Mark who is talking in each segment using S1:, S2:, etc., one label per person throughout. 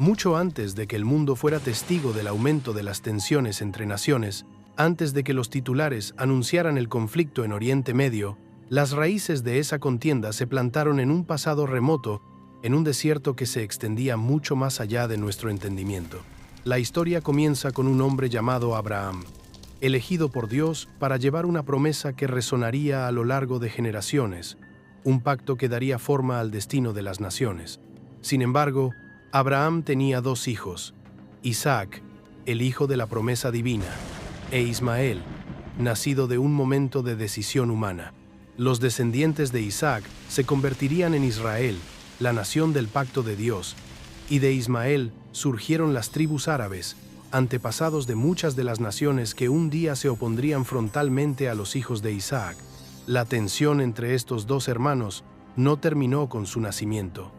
S1: Mucho antes de que el mundo fuera testigo del aumento de las tensiones entre naciones, antes de que los titulares anunciaran el conflicto en Oriente Medio, las raíces de esa contienda se plantaron en un pasado remoto, en un desierto que se extendía mucho más allá de nuestro entendimiento. La historia comienza con un hombre llamado Abraham, elegido por Dios para llevar una promesa que resonaría a lo largo de generaciones, un pacto que daría forma al destino de las naciones. Sin embargo, Abraham tenía dos hijos, Isaac, el hijo de la promesa divina, e Ismael, nacido de un momento de decisión humana. Los descendientes de Isaac se convertirían en Israel, la nación del pacto de Dios, y de Ismael surgieron las tribus árabes, antepasados de muchas de las naciones que un día se opondrían frontalmente a los hijos de Isaac. La tensión entre estos dos hermanos no terminó con su nacimiento.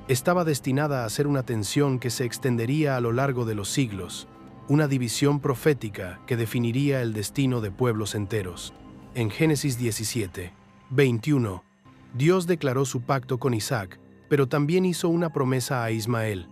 S1: Estaba destinada a ser una tensión que se extendería a lo largo de los siglos, una división profética que definiría el destino de pueblos enteros. En Génesis 17, 21, Dios declaró su pacto con Isaac, pero también hizo una promesa a Ismael: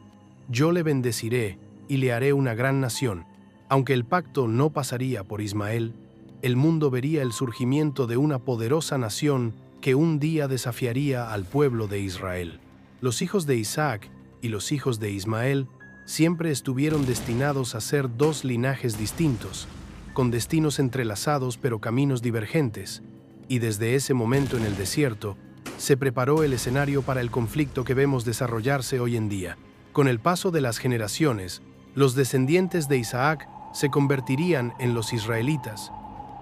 S1: yo le bendeciré y le haré una gran nación. Aunque el pacto no pasaría por Ismael, el mundo vería el surgimiento de una poderosa nación que un día desafiaría al pueblo de Israel. Los hijos de Isaac y los hijos de Ismael siempre estuvieron destinados a ser dos linajes distintos, con destinos entrelazados pero caminos divergentes, y desde ese momento en el desierto se preparó el escenario para el conflicto que vemos desarrollarse hoy en día. Con el paso de las generaciones, los descendientes de Isaac se convertirían en los israelitas,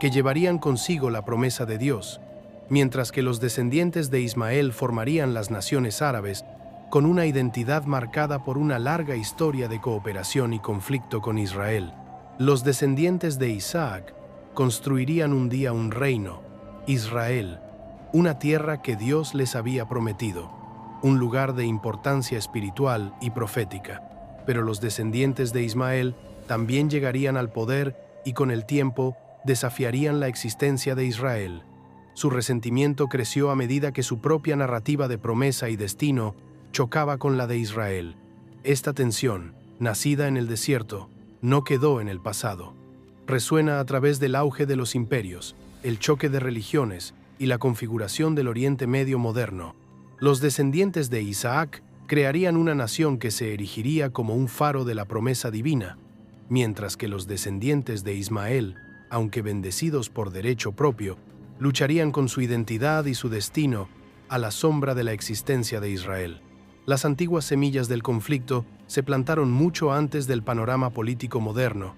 S1: que llevarían consigo la promesa de Dios, mientras que los descendientes de Ismael formarían las naciones árabes, con una identidad marcada por una larga historia de cooperación y conflicto con Israel. Los descendientes de Isaac construirían un día un reino, Israel, una tierra que Dios les había prometido, un lugar de importancia espiritual y profética. Pero los descendientes de Ismael también llegarían al poder y con el tiempo desafiarían la existencia de Israel. Su resentimiento creció a medida que su propia narrativa de promesa y destino chocaba con la de Israel. Esta tensión, nacida en el desierto, no quedó en el pasado. Resuena a través del auge de los imperios, el choque de religiones y la configuración del Oriente Medio moderno. Los descendientes de Isaac crearían una nación que se erigiría como un faro de la promesa divina, mientras que los descendientes de Ismael, aunque bendecidos por derecho propio, lucharían con su identidad y su destino a la sombra de la existencia de Israel. Las antiguas semillas del conflicto se plantaron mucho antes del panorama político moderno,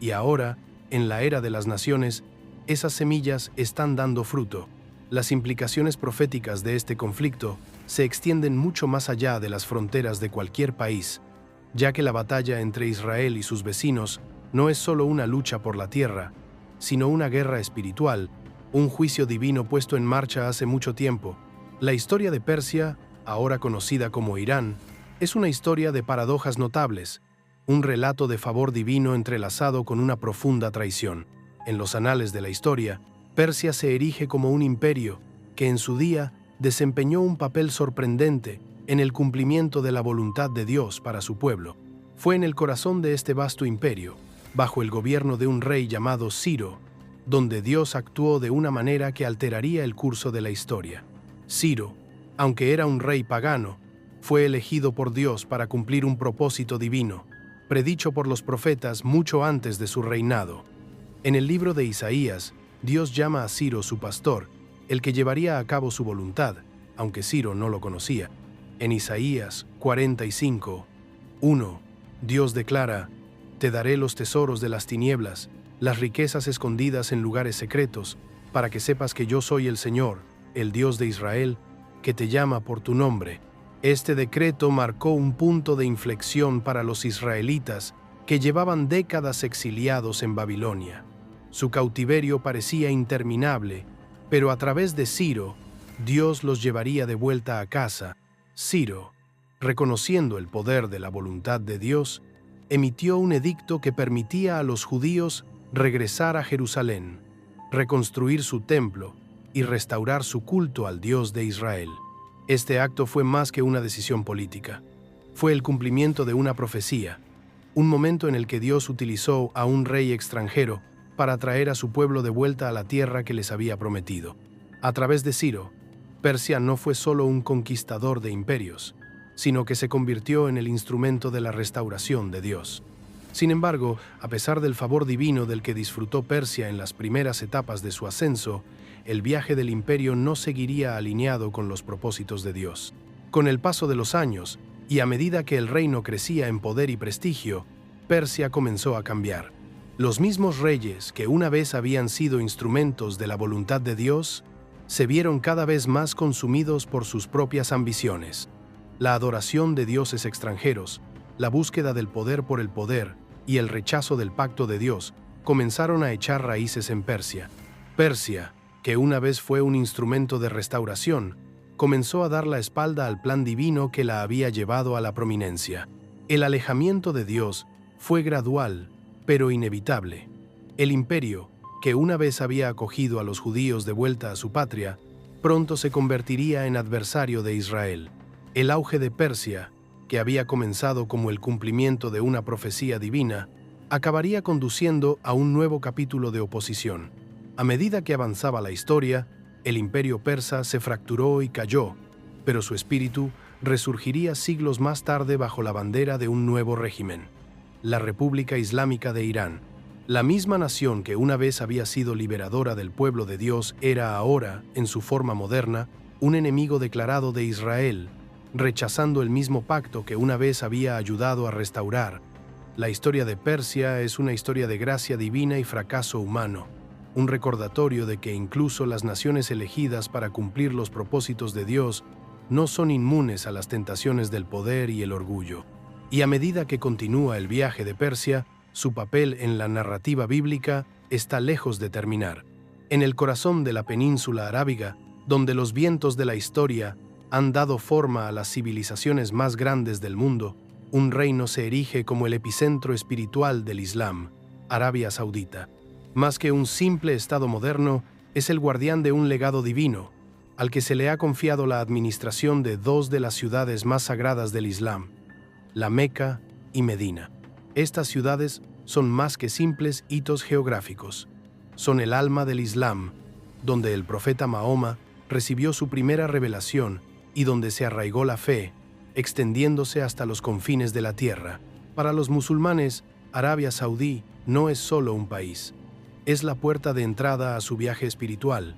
S1: y ahora, en la era de las naciones, esas semillas están dando fruto. Las implicaciones proféticas de este conflicto se extienden mucho más allá de las fronteras de cualquier país, ya que la batalla entre Israel y sus vecinos no es solo una lucha por la tierra, sino una guerra espiritual, un juicio divino puesto en marcha hace mucho tiempo. La historia de Persia, ahora conocida como Irán, es una historia de paradojas notables, un relato de favor divino entrelazado con una profunda traición. En los anales de la historia, Persia se erige como un imperio que en su día desempeñó un papel sorprendente en el cumplimiento de la voluntad de Dios para su pueblo. Fue en el corazón de este vasto imperio, bajo el gobierno de un rey llamado Ciro, donde Dios actuó de una manera que alteraría el curso de la historia. Ciro, aunque era un rey pagano, fue elegido por Dios para cumplir un propósito divino, predicho por los profetas mucho antes de su reinado. En el libro de Isaías, Dios llama a Ciro su pastor, el que llevaría a cabo su voluntad, aunque Ciro no lo conocía. En Isaías 45, 1, Dios declara: «Te daré los tesoros de las tinieblas, las riquezas escondidas en lugares secretos, para que sepas que yo soy el Señor, el Dios de Israel, que te llama por tu nombre». Este decreto marcó un punto de inflexión para los israelitas que llevaban décadas exiliados en Babilonia. Su cautiverio parecía interminable, pero a través de Ciro, Dios los llevaría de vuelta a casa. Ciro, reconociendo el poder de la voluntad de Dios, emitió un edicto que permitía a los judíos regresar a Jerusalén, reconstruir su templo y restaurar su culto al Dios de Israel. Este acto fue más que una decisión política. Fue el cumplimiento de una profecía, un momento en el que Dios utilizó a un rey extranjero para traer a su pueblo de vuelta a la tierra que les había prometido. A través de Ciro, Persia no fue solo un conquistador de imperios, sino que se convirtió en el instrumento de la restauración de Dios. Sin embargo, a pesar del favor divino del que disfrutó Persia en las primeras etapas de su ascenso, el viaje del imperio no seguiría alineado con los propósitos de Dios. Con el paso de los años, y a medida que el reino crecía en poder y prestigio, Persia comenzó a cambiar. Los mismos reyes que una vez habían sido instrumentos de la voluntad de Dios, se vieron cada vez más consumidos por sus propias ambiciones. La adoración de dioses extranjeros, la búsqueda del poder por el poder y el rechazo del pacto de Dios comenzaron a echar raíces en Persia. Persia, que una vez fue un instrumento de restauración, comenzó a dar la espalda al plan divino que la había llevado a la prominencia. El alejamiento de Dios fue gradual, pero inevitable. El imperio, que una vez había acogido a los judíos de vuelta a su patria, pronto se convertiría en adversario de Israel. El auge de Persia, que había comenzado como el cumplimiento de una profecía divina, acabaría conduciendo a un nuevo capítulo de oposición. A medida que avanzaba la historia, el imperio persa se fracturó y cayó, pero su espíritu resurgiría siglos más tarde bajo la bandera de un nuevo régimen, la República Islámica de Irán. La misma nación que una vez había sido liberadora del pueblo de Dios era ahora, en su forma moderna, un enemigo declarado de Israel, rechazando el mismo pacto que una vez había ayudado a restaurar. La historia de Persia es una historia de gracia divina y fracaso humano, un recordatorio de que incluso las naciones elegidas para cumplir los propósitos de Dios no son inmunes a las tentaciones del poder y el orgullo. Y a medida que continúa el viaje de Persia, su papel en la narrativa bíblica está lejos de terminar. En el corazón de la península arábiga, donde los vientos de la historia han dado forma a las civilizaciones más grandes del mundo, un reino se erige como el epicentro espiritual del Islam, Arabia Saudita. Más que un simple estado moderno, es el guardián de un legado divino, al que se le ha confiado la administración de dos de las ciudades más sagradas del Islam, la Meca y Medina. Estas ciudades son más que simples hitos geográficos. Son el alma del Islam, donde el profeta Mahoma recibió su primera revelación y donde se arraigó la fe, extendiéndose hasta los confines de la tierra. Para los musulmanes, Arabia Saudí no es solo un país. Es la puerta de entrada a su viaje espiritual,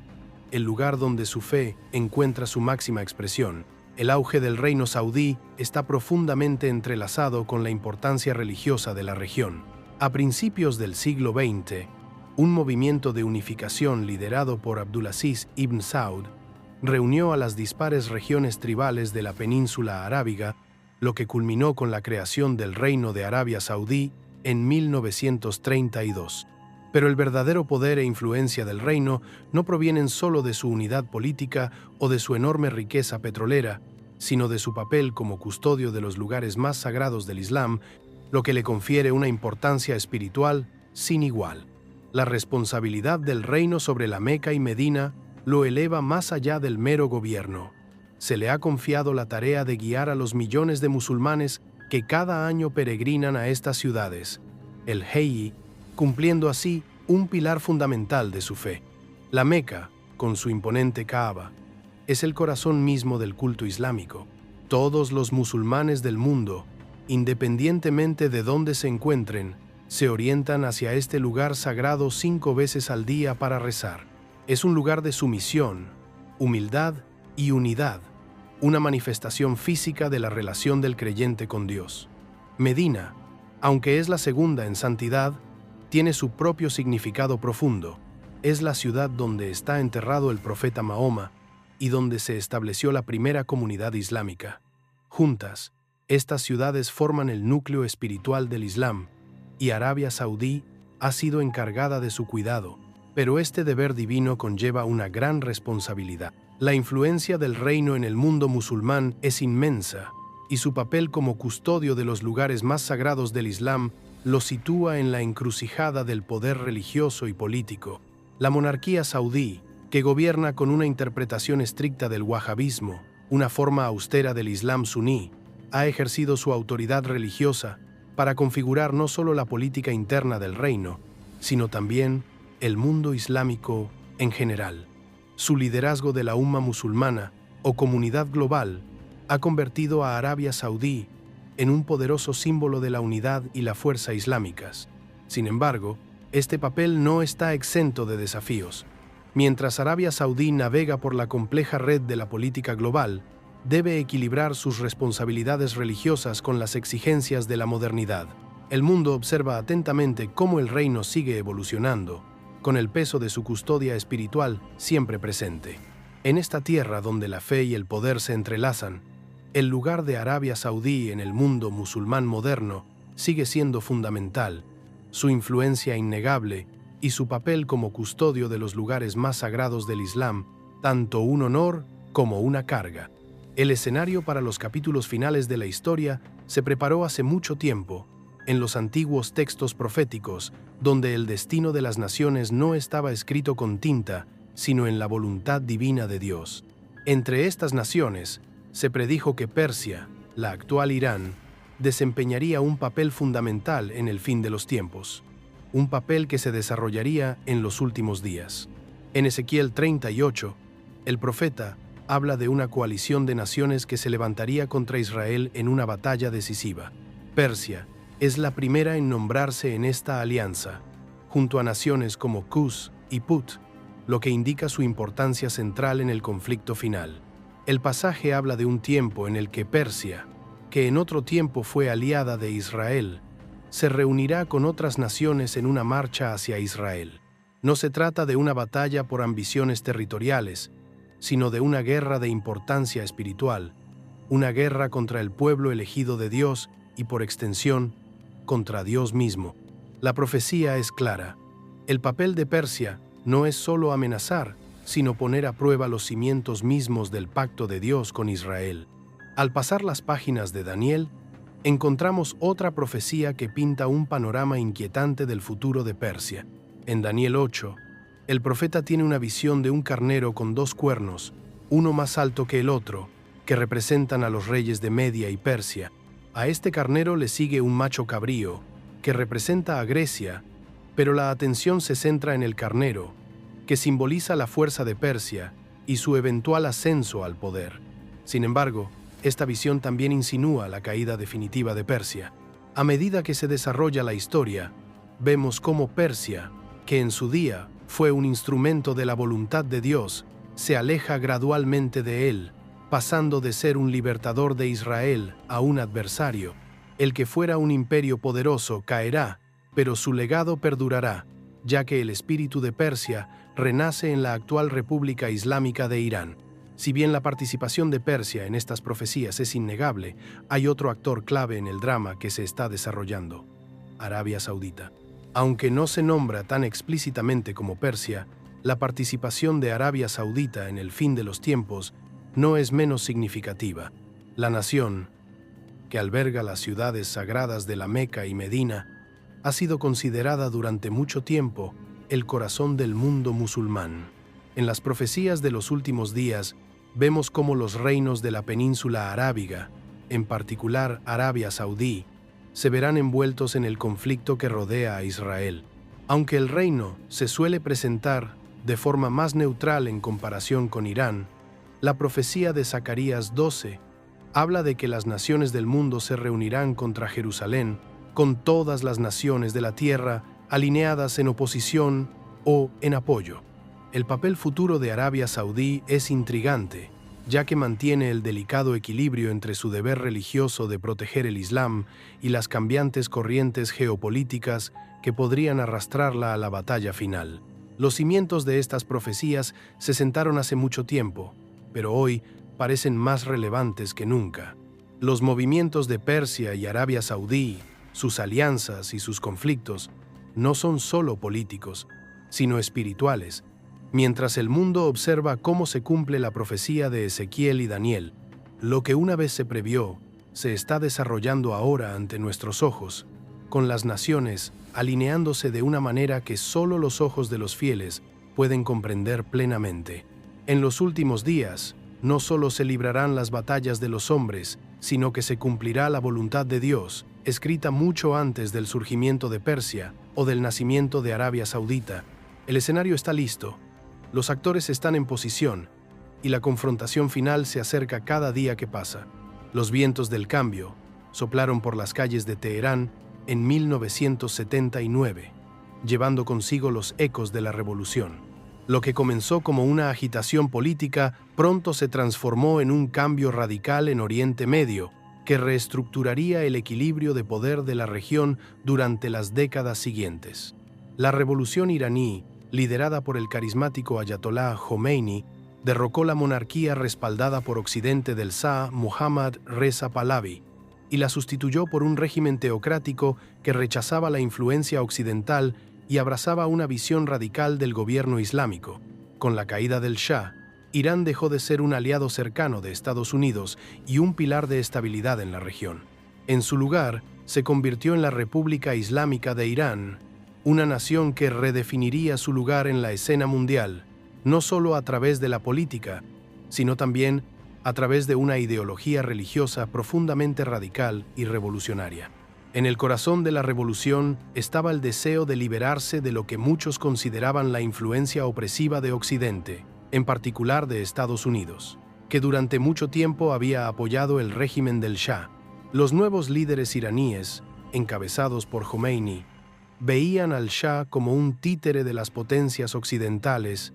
S1: el lugar donde su fe encuentra su máxima expresión. El auge del reino saudí está profundamente entrelazado con la importancia religiosa de la región. A principios del siglo XX, un movimiento de unificación liderado por Abdulaziz ibn Saud reunió a las dispares regiones tribales de la península arábiga, lo que culminó con la creación del Reino de Arabia Saudí en 1932. Pero el verdadero poder e influencia del reino no provienen solo de su unidad política o de su enorme riqueza petrolera, sino de su papel como custodio de los lugares más sagrados del Islam, lo que le confiere una importancia espiritual sin igual. La responsabilidad del reino sobre la Meca y Medina lo eleva más allá del mero gobierno. Se le ha confiado la tarea de guiar a los millones de musulmanes que cada año peregrinan a estas ciudades, el Hajj, cumpliendo así un pilar fundamental de su fe. La Meca, con su imponente Kaaba, es el corazón mismo del culto islámico. Todos los musulmanes del mundo, independientemente de dónde se encuentren, se orientan hacia este lugar sagrado 5 veces al día para rezar. Es un lugar de sumisión, humildad y unidad, una manifestación física de la relación del creyente con Dios. Medina, aunque es la segunda en santidad, tiene su propio significado profundo. Es la ciudad donde está enterrado el profeta Mahoma y donde se estableció la primera comunidad islámica. Juntas, estas ciudades forman el núcleo espiritual del Islam, y Arabia Saudí ha sido encargada de su cuidado, pero este deber divino conlleva una gran responsabilidad. La influencia del reino en el mundo musulmán es inmensa, y su papel como custodio de los lugares más sagrados del Islam lo sitúa en la encrucijada del poder religioso y político. La monarquía saudí, que gobierna con una interpretación estricta del wahabismo, una forma austera del Islam suní, ha ejercido su autoridad religiosa para configurar no solo la política interna del reino, sino también el mundo islámico en general. Su liderazgo de la umma musulmana o comunidad global ha convertido a Arabia Saudí en un poderoso símbolo de la unidad y la fuerza islámicas. Sin embargo, este papel no está exento de desafíos. Mientras Arabia Saudí navega por la compleja red de la política global, debe equilibrar sus responsabilidades religiosas con las exigencias de la modernidad. El mundo observa atentamente cómo el reino sigue evolucionando, con el peso de su custodia espiritual siempre presente. En esta tierra donde la fe y el poder se entrelazan, el lugar de Arabia Saudí en el mundo musulmán moderno sigue siendo fundamental, su influencia innegable y su papel como custodio de los lugares más sagrados del Islam, tanto un honor como una carga. El escenario para los capítulos finales de la historia se preparó hace mucho tiempo, en los antiguos textos proféticos, donde el destino de las naciones no estaba escrito con tinta, sino en la voluntad divina de Dios. Entre estas naciones, se predijo que Persia, la actual Irán, desempeñaría un papel fundamental en el fin de los tiempos, un papel que se desarrollaría en los últimos días. En Ezequiel 38, el profeta habla de una coalición de naciones que se levantaría contra Israel en una batalla decisiva. Persia es la primera en nombrarse en esta alianza, junto a naciones como Kus y Put, lo que indica su importancia central en el conflicto final. El pasaje habla de un tiempo en el que Persia, que en otro tiempo fue aliada de Israel, se reunirá con otras naciones en una marcha hacia Israel. No se trata de una batalla por ambiciones territoriales, sino de una guerra de importancia espiritual, una guerra contra el pueblo elegido de Dios y, por extensión, contra Dios mismo. La profecía es clara. El papel de Persia no es solo amenazar, sino poner a prueba los cimientos mismos del pacto de Dios con Israel. Al pasar las páginas de Daniel, encontramos otra profecía que pinta un panorama inquietante del futuro de Persia. En Daniel 8, el profeta tiene una visión de un carnero con dos cuernos, uno más alto que el otro, que representan a los reyes de Media y Persia. A este carnero le sigue un macho cabrío, que representa a Grecia, pero la atención se centra en el carnero, que simboliza la fuerza de Persia y su eventual ascenso al poder. Sin embargo, esta visión también insinúa la caída definitiva de Persia. A medida que se desarrolla la historia, vemos cómo Persia, que en su día fue un instrumento de la voluntad de Dios, se aleja gradualmente de él, pasando de ser un libertador de Israel a un adversario. El que fuera un imperio poderoso caerá, pero su legado perdurará, ya que el espíritu de Persia renace en la actual República Islámica de Irán. Si bien la participación de Persia en estas profecías es innegable, hay otro actor clave en el drama que se está desarrollando: Arabia Saudita. Aunque no se nombra tan explícitamente como Persia, la participación de Arabia Saudita en el fin de los tiempos no es menos significativa. La nación, que alberga las ciudades sagradas de la Meca y Medina, ha sido considerada durante mucho tiempo el corazón del mundo musulmán. En las profecías de los últimos días, vemos cómo los reinos de la península arábiga, en particular Arabia Saudí, se verán envueltos en el conflicto que rodea a Israel. Aunque el reino se suele presentar de forma más neutral en comparación con Irán, la profecía de Zacarías 12 habla de que las naciones del mundo se reunirán contra Jerusalén, con todas las naciones de la tierra alineadas en oposición o en apoyo. El papel futuro de Arabia Saudí es intrigante, ya que mantiene el delicado equilibrio entre su deber religioso de proteger el Islam y las cambiantes corrientes geopolíticas que podrían arrastrarla a la batalla final. Los cimientos de estas profecías se sentaron hace mucho tiempo, pero hoy parecen más relevantes que nunca. Los movimientos de Persia y Arabia Saudí, sus alianzas y sus conflictos, no son solo políticos, sino espirituales. Mientras el mundo observa cómo se cumple la profecía de Ezequiel y Daniel, lo que una vez se previó, se está desarrollando ahora ante nuestros ojos, con las naciones alineándose de una manera que solo los ojos de los fieles pueden comprender plenamente. En los últimos días, no solo se librarán las batallas de los hombres, sino que se cumplirá la voluntad de Dios, escrita mucho antes del surgimiento de Persia o del nacimiento de Arabia Saudita. El escenario está listo, los actores están en posición, y la confrontación final se acerca cada día que pasa. Los vientos del cambio soplaron por las calles de Teherán en 1979, llevando consigo los ecos de la revolución. Lo que comenzó como una agitación política pronto se transformó en un cambio radical en Oriente Medio, que reestructuraría el equilibrio de poder de la región durante las décadas siguientes. La revolución iraní, liderada por el carismático ayatolá Jomeini, derrocó la monarquía respaldada por Occidente del Shah Mohammad Reza Pahlavi y la sustituyó por un régimen teocrático que rechazaba la influencia occidental y abrazaba una visión radical del gobierno islámico. Con la caída del Shah, Irán dejó de ser un aliado cercano de Estados Unidos y un pilar de estabilidad en la región. En su lugar, se convirtió en la República Islámica de Irán, una nación que redefiniría su lugar en la escena mundial, no solo a través de la política, sino también a través de una ideología religiosa profundamente radical y revolucionaria. En el corazón de la revolución estaba el deseo de liberarse de lo que muchos consideraban la influencia opresiva de Occidente, en particular de Estados Unidos, que durante mucho tiempo había apoyado el régimen del Shah. Los nuevos líderes iraníes, encabezados por Jomeini, veían al Shah como un títere de las potencias occidentales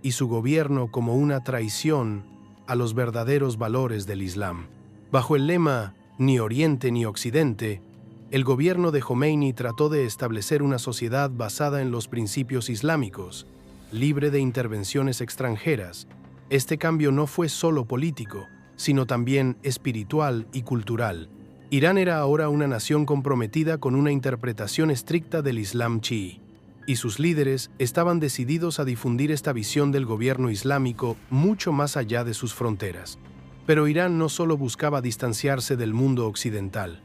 S1: y su gobierno como una traición a los verdaderos valores del Islam. Bajo el lema «Ni Oriente ni Occidente», el gobierno de Jomeini trató de establecer una sociedad basada en los principios islámicos, libre de intervenciones extranjeras. Este cambio no fue solo político, sino también espiritual y cultural. Irán era ahora una nación comprometida con una interpretación estricta del Islam chií, y sus líderes estaban decididos a difundir esta visión del gobierno islámico mucho más allá de sus fronteras. Pero Irán no solo buscaba distanciarse del mundo occidental.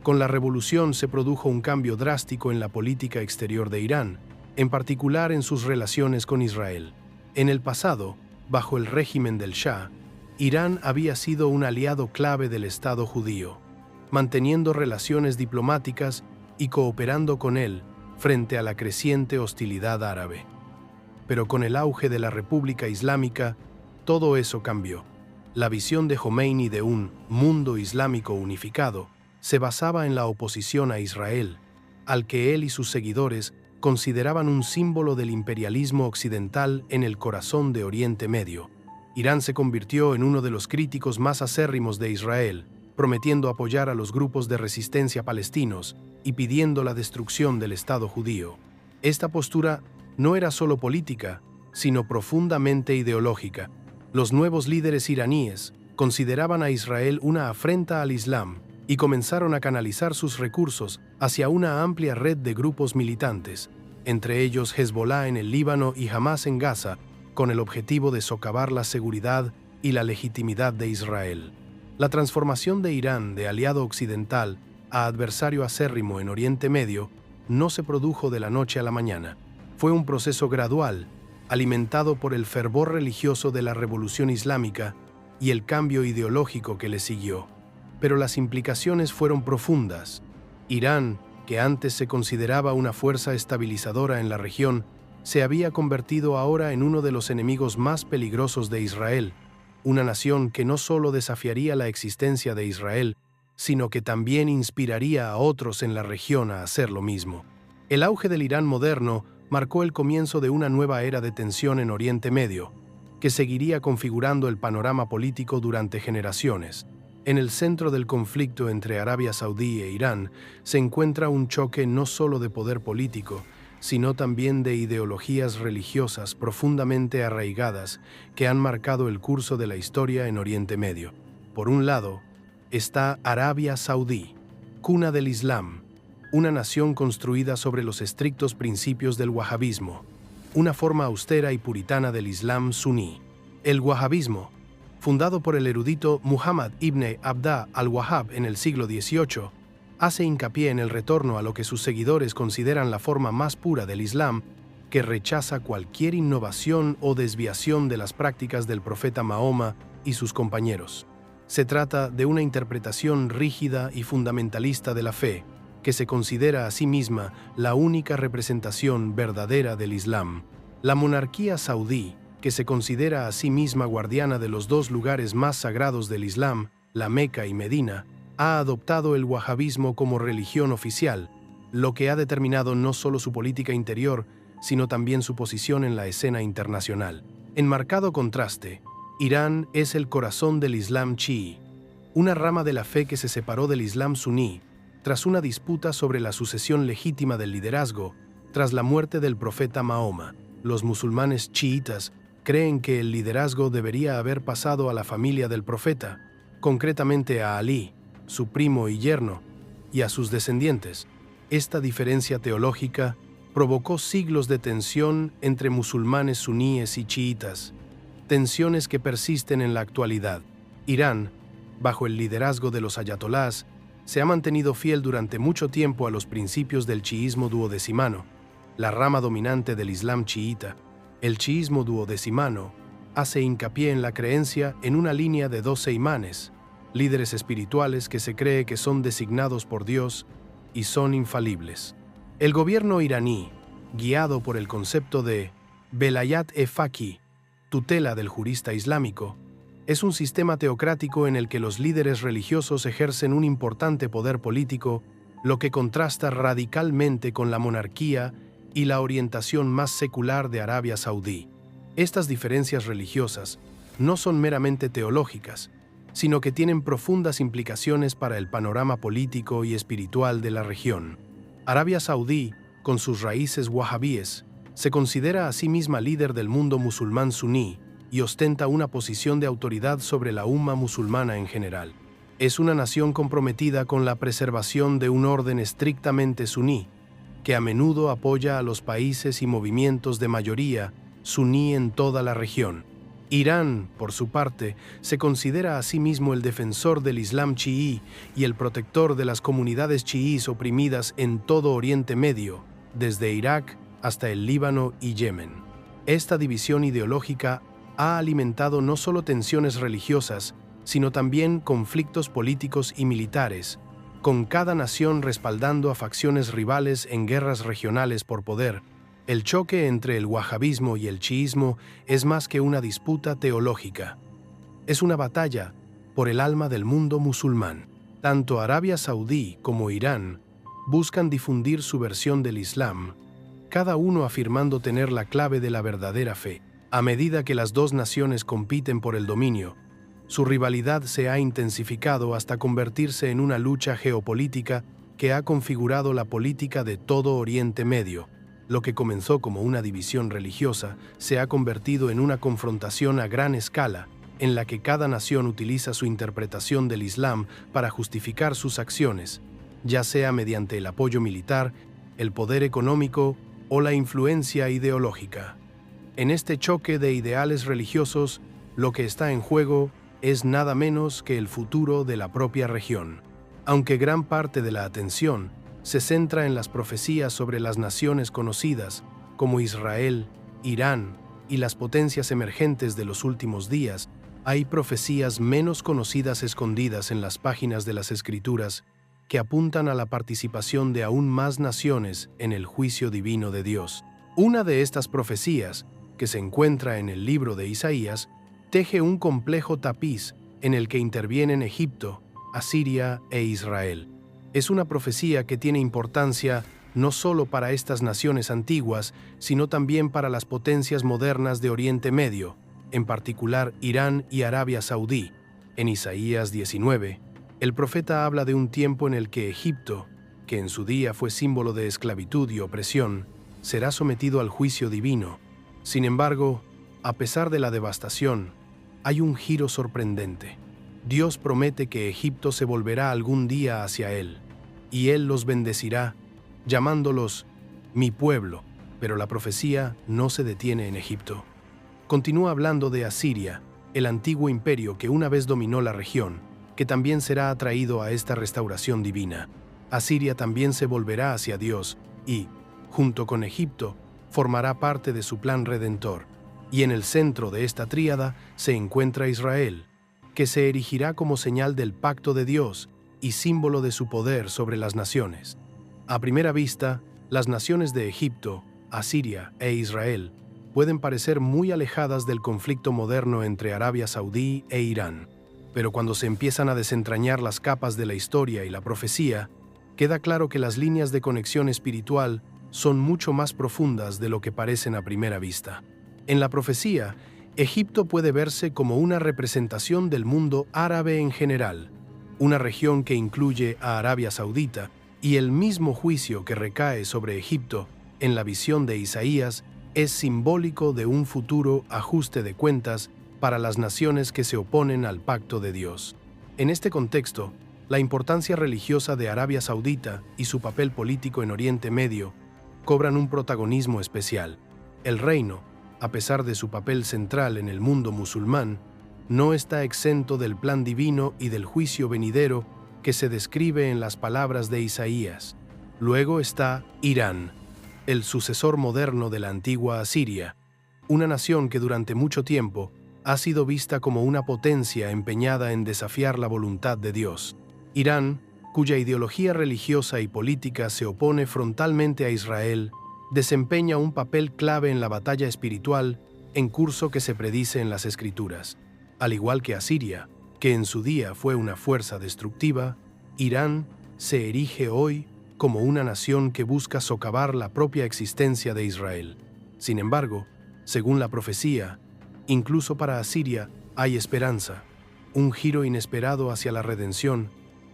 S1: Con la revolución se produjo un cambio drástico en la política exterior de Irán, en particular en sus relaciones con Israel. En el pasado, bajo el régimen del Shah, Irán había sido un aliado clave del Estado judío, manteniendo relaciones diplomáticas y cooperando con él frente a la creciente hostilidad árabe. Pero con el auge de la República Islámica, todo eso cambió. La visión de Jomeini de un mundo islámico unificado se basaba en la oposición a Israel, al que él y sus seguidores consideraban un símbolo del imperialismo occidental en el corazón de Oriente Medio. Irán se convirtió en uno de los críticos más acérrimos de Israel, prometiendo apoyar a los grupos de resistencia palestinos y pidiendo la destrucción del Estado judío. Esta postura no era solo política, sino profundamente ideológica. Los nuevos líderes iraníes consideraban a Israel una afrenta al Islam y comenzaron a canalizar sus recursos hacia una amplia red de grupos militantes, entre ellos Hezbollah en el Líbano y Hamás en Gaza, con el objetivo de socavar la seguridad y la legitimidad de Israel. La transformación de Irán de aliado occidental a adversario acérrimo en Oriente Medio no se produjo de la noche a la mañana. Fue un proceso gradual, alimentado por el fervor religioso de la Revolución Islámica y el cambio ideológico que le siguió. Pero las implicaciones fueron profundas. Irán, que antes se consideraba una fuerza estabilizadora en la región, se había convertido ahora en uno de los enemigos más peligrosos de Israel, una nación que no solo desafiaría la existencia de Israel, sino que también inspiraría a otros en la región a hacer lo mismo. El auge del Irán moderno marcó el comienzo de una nueva era de tensión en Oriente Medio, que seguiría configurando el panorama político durante generaciones. En el centro del conflicto entre Arabia Saudí e Irán se encuentra un choque no solo de poder político, sino también de ideologías religiosas profundamente arraigadas que han marcado el curso de la historia en Oriente Medio. Por un lado, está Arabia Saudí, cuna del Islam, una nación construida sobre los estrictos principios del wahabismo, una forma austera y puritana del Islam suní. El wahabismo, fundado por el erudito Muhammad ibn Abdá al-Wahhab en el siglo XVIII, hace hincapié en el retorno a lo que sus seguidores consideran la forma más pura del Islam, que rechaza cualquier innovación o desviación de las prácticas del profeta Mahoma y sus compañeros. Se trata de una interpretación rígida y fundamentalista de la fe, que se considera a sí misma la única representación verdadera del Islam. La monarquía saudí, que se considera a sí misma guardiana de los dos lugares más sagrados del Islam, la Meca y Medina, ha adoptado el wahabismo como religión oficial, lo que ha determinado no solo su política interior, sino también su posición en la escena internacional. En marcado contraste, Irán es el corazón del Islam chií, una rama de la fe que se separó del Islam suní tras una disputa sobre la sucesión legítima del liderazgo tras la muerte del profeta Mahoma. Los musulmanes chiitas creen que el liderazgo debería haber pasado a la familia del profeta, concretamente a Alí, su primo y yerno, y a sus descendientes. Esta diferencia teológica provocó siglos de tensión entre musulmanes suníes y chiitas, tensiones que persisten en la actualidad. Irán, bajo el liderazgo de los ayatolás, se ha mantenido fiel durante mucho tiempo a los principios del chiismo duodecimano, la rama dominante del Islam chiita. El chiismo duodecimano hace hincapié en la creencia en una línea de 12 imanes, líderes espirituales que se cree que son designados por Dios y son infalibles. El gobierno iraní, guiado por el concepto de Velayat-e-Faqih, tutela del jurista islámico, es un sistema teocrático en el que los líderes religiosos ejercen un importante poder político, lo que contrasta radicalmente con la monarquía y la orientación más secular de Arabia Saudí. Estas diferencias religiosas no son meramente teológicas, sino que tienen profundas implicaciones para el panorama político y espiritual de la región. Arabia Saudí, con sus raíces wahabíes, se considera a sí misma líder del mundo musulmán suní y ostenta una posición de autoridad sobre la umma musulmana en general. Es una nación comprometida con la preservación de un orden estrictamente suní, que a menudo apoya a los países y movimientos de mayoría suní en toda la región. Irán, por su parte, se considera a sí mismo el defensor del Islam chií y el protector de las comunidades chiíes oprimidas en todo Oriente Medio, desde Irak hasta el Líbano y Yemen. Esta división ideológica ha alimentado no solo tensiones religiosas, sino también conflictos políticos y militares, con cada nación respaldando a facciones rivales en guerras regionales por poder. El choque entre el wahabismo y el chiismo es más que una disputa teológica. Es una batalla por el alma del mundo musulmán. Tanto Arabia Saudí como Irán buscan difundir su versión del Islam, cada uno afirmando tener la clave de la verdadera fe. A medida que las dos naciones compiten por el dominio, su rivalidad se ha intensificado hasta convertirse en una lucha geopolítica que ha configurado la política de todo Oriente Medio. Lo que comenzó como una división religiosa se ha convertido en una confrontación a gran escala, en la que cada nación utiliza su interpretación del Islam para justificar sus acciones, ya sea mediante el apoyo militar, el poder económico o la influencia ideológica. En este choque de ideales religiosos, lo que está en juego es nada menos que el futuro de la propia región. Aunque gran parte de la atención se centra en las profecías sobre las naciones conocidas como Israel, Irán y las potencias emergentes de los últimos días, hay profecías menos conocidas escondidas en las páginas de las Escrituras que apuntan a la participación de aún más naciones en el juicio divino de Dios. Una de estas profecías, que se encuentra en el libro de Isaías, teje un complejo tapiz en el que intervienen Egipto, Asiria e Israel. Es una profecía que tiene importancia no solo para estas naciones antiguas, sino también para las potencias modernas de Oriente Medio, en particular Irán y Arabia Saudí. En Isaías 19, el profeta habla de un tiempo en el que Egipto, que en su día fue símbolo de esclavitud y opresión, será sometido al juicio divino. Sin embargo, a pesar de la devastación, hay un giro sorprendente. Dios promete que Egipto se volverá algún día hacia él, y él los bendecirá, llamándolos mi pueblo. Pero la profecía no se detiene en Egipto. Continúa hablando de Asiria, el antiguo imperio que una vez dominó la región, que también será atraído a esta restauración divina. Asiria también se volverá hacia Dios y, junto con Egipto, formará parte de su plan redentor. Y en el centro de esta tríada se encuentra Israel, que se erigirá como señal del pacto de Dios y símbolo de su poder sobre las naciones. A primera vista, las naciones de Egipto, Asiria e Israel pueden parecer muy alejadas del conflicto moderno entre Arabia Saudí e Irán, pero cuando se empiezan a desentrañar las capas de la historia y la profecía, queda claro que las líneas de conexión espiritual son mucho más profundas de lo que parecen a primera vista. En la profecía, Egipto puede verse como una representación del mundo árabe en general, una región que incluye a Arabia Saudita, y el mismo juicio que recae sobre Egipto en la visión de Isaías es simbólico de un futuro ajuste de cuentas para las naciones que se oponen al pacto de Dios. En este contexto, la importancia religiosa de Arabia Saudita y su papel político en Oriente Medio cobran un protagonismo especial. El reino, a pesar de su papel central en el mundo musulmán, no está exento del plan divino y del juicio venidero que se describe en las palabras de Isaías. Luego está Irán, el sucesor moderno de la antigua Asiria, una nación que durante mucho tiempo ha sido vista como una potencia empeñada en desafiar la voluntad de Dios. Irán, cuya ideología religiosa y política se opone frontalmente a Israel, desempeña un papel clave en la batalla espiritual en curso que se predice en las Escrituras. Al igual que Asiria, que en su día fue una fuerza destructiva, Irán se erige hoy como una nación que busca socavar la propia existencia de Israel. Sin embargo, según la profecía, incluso para Asiria hay esperanza, un giro inesperado hacia la redención,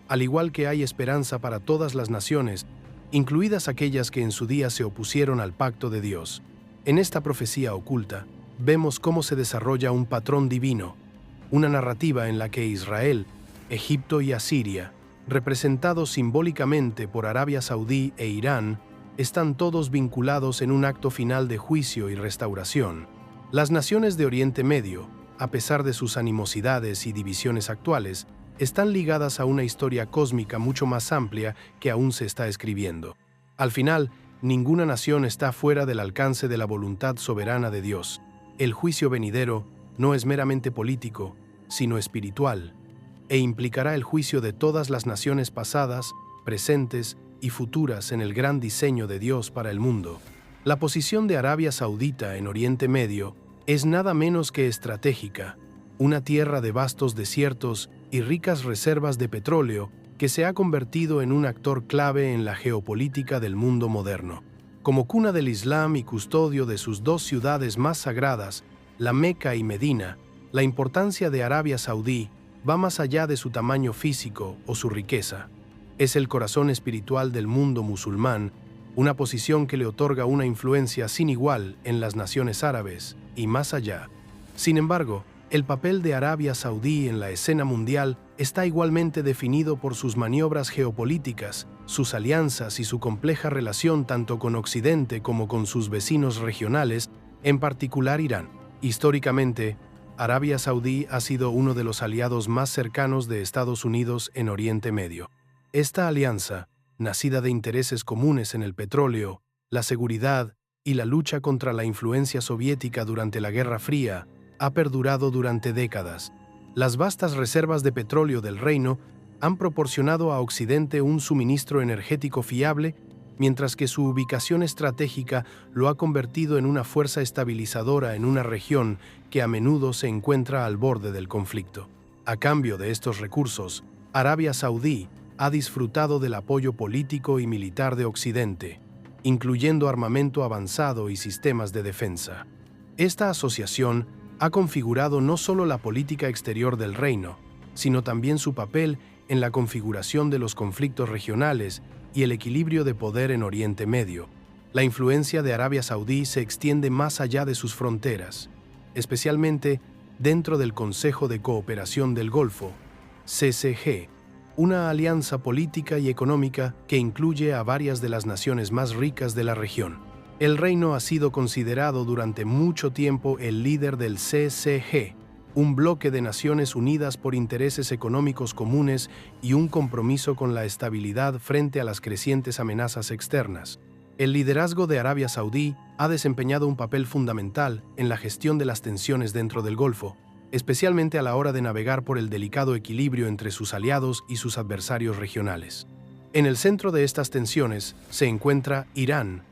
S1: al igual que hay esperanza para todas las naciones, incluidas aquellas que en su día se opusieron al pacto de Dios. En esta profecía oculta, vemos cómo se desarrolla un patrón divino, una narrativa en la que Israel, Egipto y Asiria, representados simbólicamente por Arabia Saudí e Irán, están todos vinculados en un acto final de juicio y restauración. Las naciones de Oriente Medio, a pesar de sus animosidades y divisiones actuales, están ligadas a una historia cósmica mucho más amplia que aún se está escribiendo. Al final, ninguna nación está fuera del alcance de la voluntad soberana de Dios. El juicio venidero no es meramente político, sino espiritual, e implicará el juicio de todas las naciones pasadas, presentes y futuras en el gran diseño de Dios para el mundo. La posición de Arabia Saudita en Oriente Medio es nada menos que estratégica, una tierra de vastos desiertos y ricas reservas de petróleo que se ha convertido en un actor clave en la geopolítica del mundo moderno. Como cuna del Islam y custodio de sus dos ciudades más sagradas, la Meca y Medina, la importancia de Arabia Saudí va más allá de su tamaño físico o su riqueza. Es el corazón espiritual del mundo musulmán, una posición que le otorga una influencia sin igual en las naciones árabes y más allá. Sin embargo, el papel de Arabia Saudí en la escena mundial está igualmente definido por sus maniobras geopolíticas, sus alianzas y su compleja relación tanto con Occidente como con sus vecinos regionales, en particular Irán. Históricamente, Arabia Saudí ha sido uno de los aliados más cercanos de Estados Unidos en Oriente Medio. Esta alianza, nacida de intereses comunes en el petróleo, la seguridad y la lucha contra la influencia soviética durante la Guerra Fría, ha perdurado durante décadas. Las vastas reservas de petróleo del reino han proporcionado a Occidente un suministro energético fiable, mientras que su ubicación estratégica lo ha convertido en una fuerza estabilizadora en una región que a menudo se encuentra al borde del conflicto. A cambio de estos recursos, Arabia Saudí ha disfrutado del apoyo político y militar de Occidente, incluyendo armamento avanzado y sistemas de defensa. Esta asociación ha configurado no solo la política exterior del reino, sino también su papel en la configuración de los conflictos regionales y el equilibrio de poder en Oriente Medio. La influencia de Arabia Saudí se extiende más allá de sus fronteras, especialmente dentro del Consejo de Cooperación del Golfo, CCG, una alianza política y económica que incluye a varias de las naciones más ricas de la región. El reino ha sido considerado durante mucho tiempo el líder del CCG, un bloque de naciones unidas por intereses económicos comunes y un compromiso con la estabilidad frente a las crecientes amenazas externas. El liderazgo de Arabia Saudí ha desempeñado un papel fundamental en la gestión de las tensiones dentro del Golfo, especialmente a la hora de navegar por el delicado equilibrio entre sus aliados y sus adversarios regionales. En el centro de estas tensiones se encuentra Irán,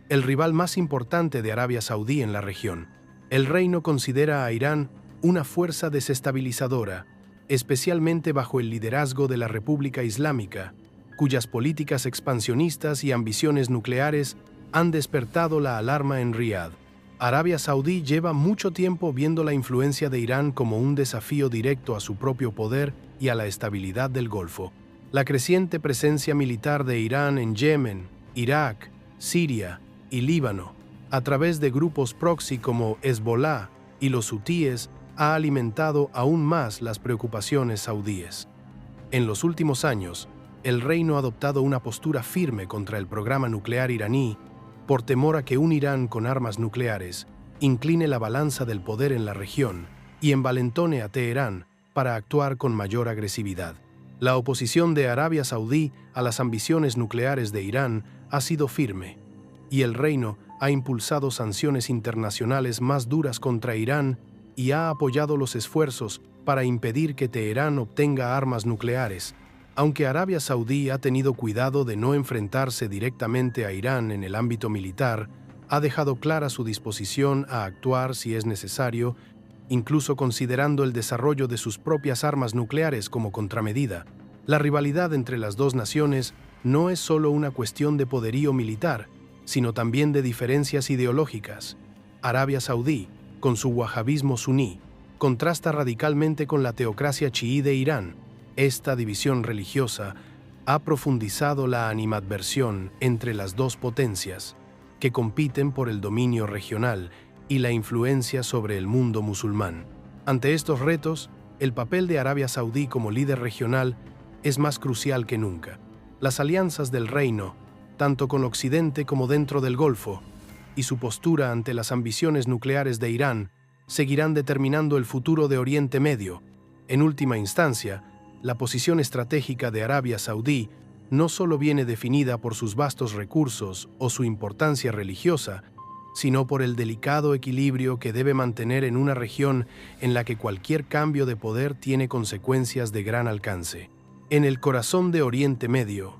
S1: el rival más importante de Arabia Saudí en la región. El reino considera a Irán una fuerza desestabilizadora, especialmente bajo el liderazgo de la República Islámica, cuyas políticas expansionistas y ambiciones nucleares han despertado la alarma en Riad. Arabia Saudí lleva mucho tiempo viendo la influencia de Irán como un desafío directo a su propio poder y a la estabilidad del Golfo. La creciente presencia militar de Irán en Yemen, Irak, Siria y Líbano, a través de grupos proxy como Hezbollah y los hutíes, ha alimentado aún más las preocupaciones saudíes. En los últimos años, el reino ha adoptado una postura firme contra el programa nuclear iraní por temor a que un Irán con armas nucleares incline la balanza del poder en la región y envalentone a Teherán para actuar con mayor agresividad. La oposición de Arabia Saudí a las ambiciones nucleares de Irán ha sido firme, y el reino ha impulsado sanciones internacionales más duras contra Irán y ha apoyado los esfuerzos para impedir que Teherán obtenga armas nucleares, aunque Arabia Saudí ha tenido cuidado de no enfrentarse directamente a Irán en el ámbito militar, ha dejado clara su disposición a actuar si es necesario, incluso considerando el desarrollo de sus propias armas nucleares como contramedida. La rivalidad entre las dos naciones no es solo una cuestión de poderío militar, sino también de diferencias ideológicas. Arabia Saudí, con su wahabismo suní, contrasta radicalmente con la teocracia chií de Irán. Esta división religiosa ha profundizado la animadversión entre las dos potencias, que compiten por el dominio regional y la influencia sobre el mundo musulmán. Ante estos retos, el papel de Arabia Saudí como líder regional es más crucial que nunca. Las alianzas del reino, tanto con Occidente como dentro del Golfo, y su postura ante las ambiciones nucleares de Irán, seguirán determinando el futuro de Oriente Medio. En última instancia, la posición estratégica de Arabia Saudí no solo viene definida por sus vastos recursos o su importancia religiosa, sino por el delicado equilibrio que debe mantener en una región en la que cualquier cambio de poder tiene consecuencias de gran alcance. En el corazón de Oriente Medio,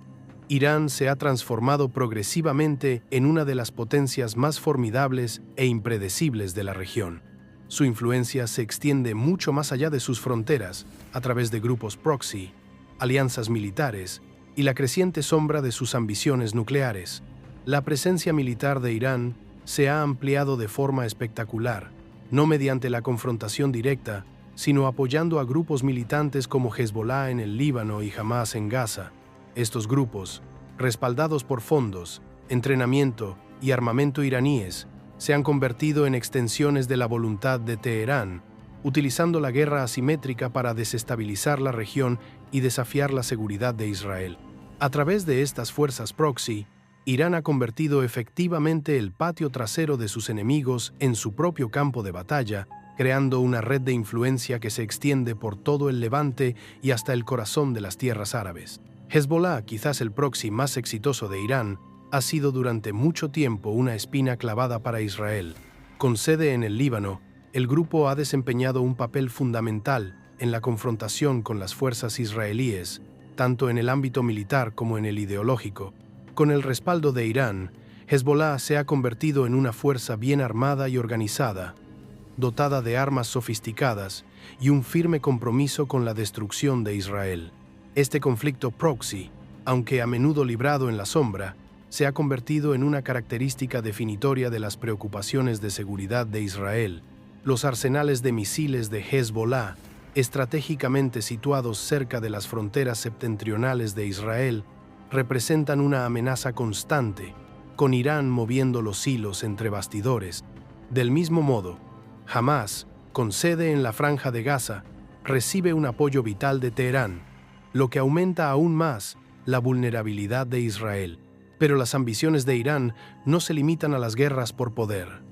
S1: Irán se ha transformado progresivamente en una de las potencias más formidables e impredecibles de la región. Su influencia se extiende mucho más allá de sus fronteras, a través de grupos proxy, alianzas militares y la creciente sombra de sus ambiciones nucleares. La presencia militar de Irán se ha ampliado de forma espectacular, no mediante la confrontación directa, sino apoyando a grupos militantes como Hezbollah en el Líbano y Hamás en Gaza. Estos grupos, respaldados por fondos, entrenamiento y armamento iraníes, se han convertido en extensiones de la voluntad de Teherán, utilizando la guerra asimétrica para desestabilizar la región y desafiar la seguridad de Israel. A través de estas fuerzas proxy, Irán ha convertido efectivamente el patio trasero de sus enemigos en su propio campo de batalla, creando una red de influencia que se extiende por todo el Levante y hasta el corazón de las tierras árabes. Hezbollah, quizás el proxy más exitoso de Irán, ha sido durante mucho tiempo una espina clavada para Israel. Con sede en el Líbano, el grupo ha desempeñado un papel fundamental en la confrontación con las fuerzas israelíes, tanto en el ámbito militar como en el ideológico. Con el respaldo de Irán, Hezbollah se ha convertido en una fuerza bien armada y organizada, dotada de armas sofisticadas y un firme compromiso con la destrucción de Israel. Este conflicto proxy, aunque a menudo librado en la sombra, se ha convertido en una característica definitoria de las preocupaciones de seguridad de Israel. Los arsenales de misiles de Hezbollah, estratégicamente situados cerca de las fronteras septentrionales de Israel, representan una amenaza constante, con Irán moviendo los hilos entre bastidores. Del mismo modo, Hamás, con sede en la Franja de Gaza, recibe un apoyo vital de Teherán, lo que aumenta aún más la vulnerabilidad de Israel. Pero las ambiciones de Irán no se limitan a las guerras por poder.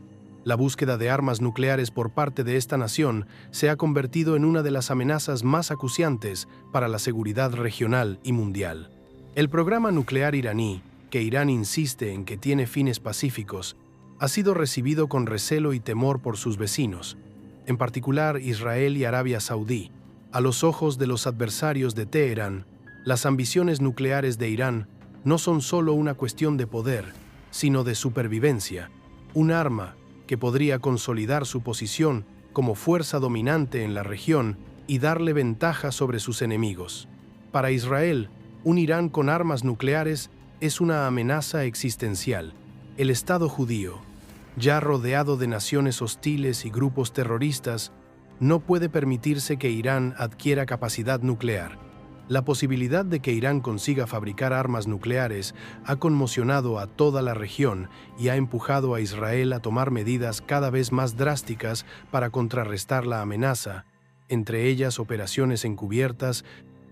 S1: La búsqueda de armas nucleares por parte de esta nación se ha convertido en una de las amenazas más acuciantes para la seguridad regional y mundial. El programa nuclear iraní, que Irán insiste en que tiene fines pacíficos, ha sido recibido con recelo y temor por sus vecinos. en particular Israel y Arabia Saudí. A los ojos de los adversarios de Teherán, las ambiciones nucleares de Irán no son solo una cuestión de poder, sino de supervivencia, un arma que podría consolidar su posición como fuerza dominante en la región y darle ventaja sobre sus enemigos. Para Israel, un Irán con armas nucleares es una amenaza existencial. El Estado judío, ya rodeado de naciones hostiles y grupos terroristas, no puede permitirse que Irán adquiera capacidad nuclear. La posibilidad de que Irán consiga fabricar armas nucleares ha conmocionado a toda la región y ha empujado a Israel a tomar medidas cada vez más drásticas para contrarrestar la amenaza, entre ellas operaciones encubiertas,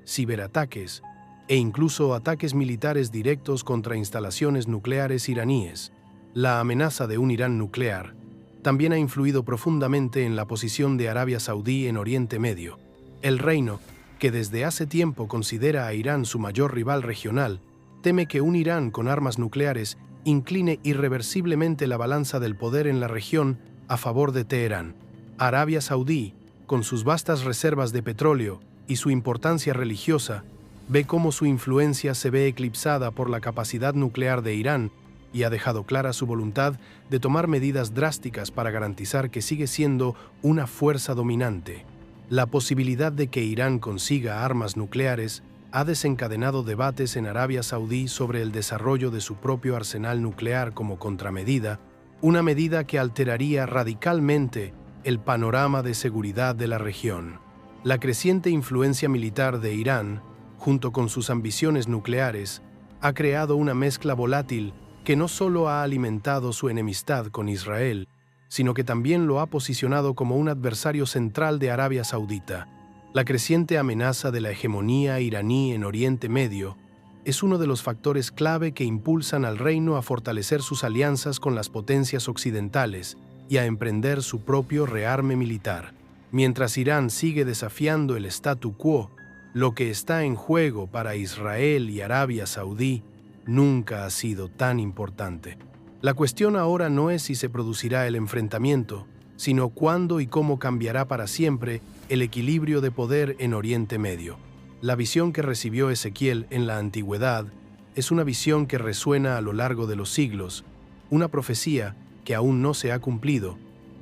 S1: ciberataques e incluso ataques militares directos contra instalaciones nucleares iraníes. La amenaza de un Irán nuclear también ha influido profundamente en la posición de Arabia Saudí en Oriente Medio. El reino, que desde hace tiempo considera a Irán su mayor rival regional, teme que un Irán con armas nucleares incline irreversiblemente la balanza del poder en la región a favor de Teherán. Arabia Saudí, con sus vastas reservas de petróleo y su importancia religiosa, ve cómo su influencia se ve eclipsada por la capacidad nuclear de Irán y ha dejado clara su voluntad de tomar medidas drásticas para garantizar que sigue siendo una fuerza dominante. La posibilidad de que Irán consiga armas nucleares ha desencadenado debates en Arabia Saudí sobre el desarrollo de su propio arsenal nuclear como contramedida, una medida que alteraría radicalmente el panorama de seguridad de la región. La creciente influencia militar de Irán, junto con sus ambiciones nucleares, ha creado una mezcla volátil que no solo ha alimentado su enemistad con Israel, sino que también lo ha posicionado como un adversario central de Arabia Saudita. La creciente amenaza de la hegemonía iraní en Oriente Medio es uno de los factores clave que impulsan al reino a fortalecer sus alianzas con las potencias occidentales y a emprender su propio rearme militar. Mientras Irán sigue desafiando el statu quo, lo que está en juego para Israel y Arabia Saudí nunca ha sido tan importante. La cuestión ahora no es si se producirá el enfrentamiento, sino cuándo y cómo cambiará para siempre el equilibrio de poder en Oriente Medio. La visión que recibió Ezequiel en la antigüedad es una visión que resuena a lo largo de los siglos, una profecía que aún no se ha cumplido,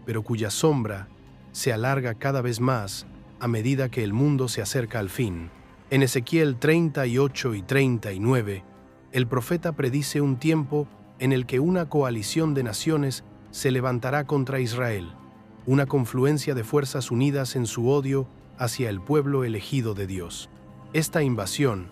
S1: pero cuya sombra se alarga cada vez más a medida que el mundo se acerca al fin. En Ezequiel 38 y 39, el profeta predice un tiempo en el que una coalición de naciones se levantará contra Israel, una confluencia de fuerzas unidas en su odio hacia el pueblo elegido de Dios. Esta invasión,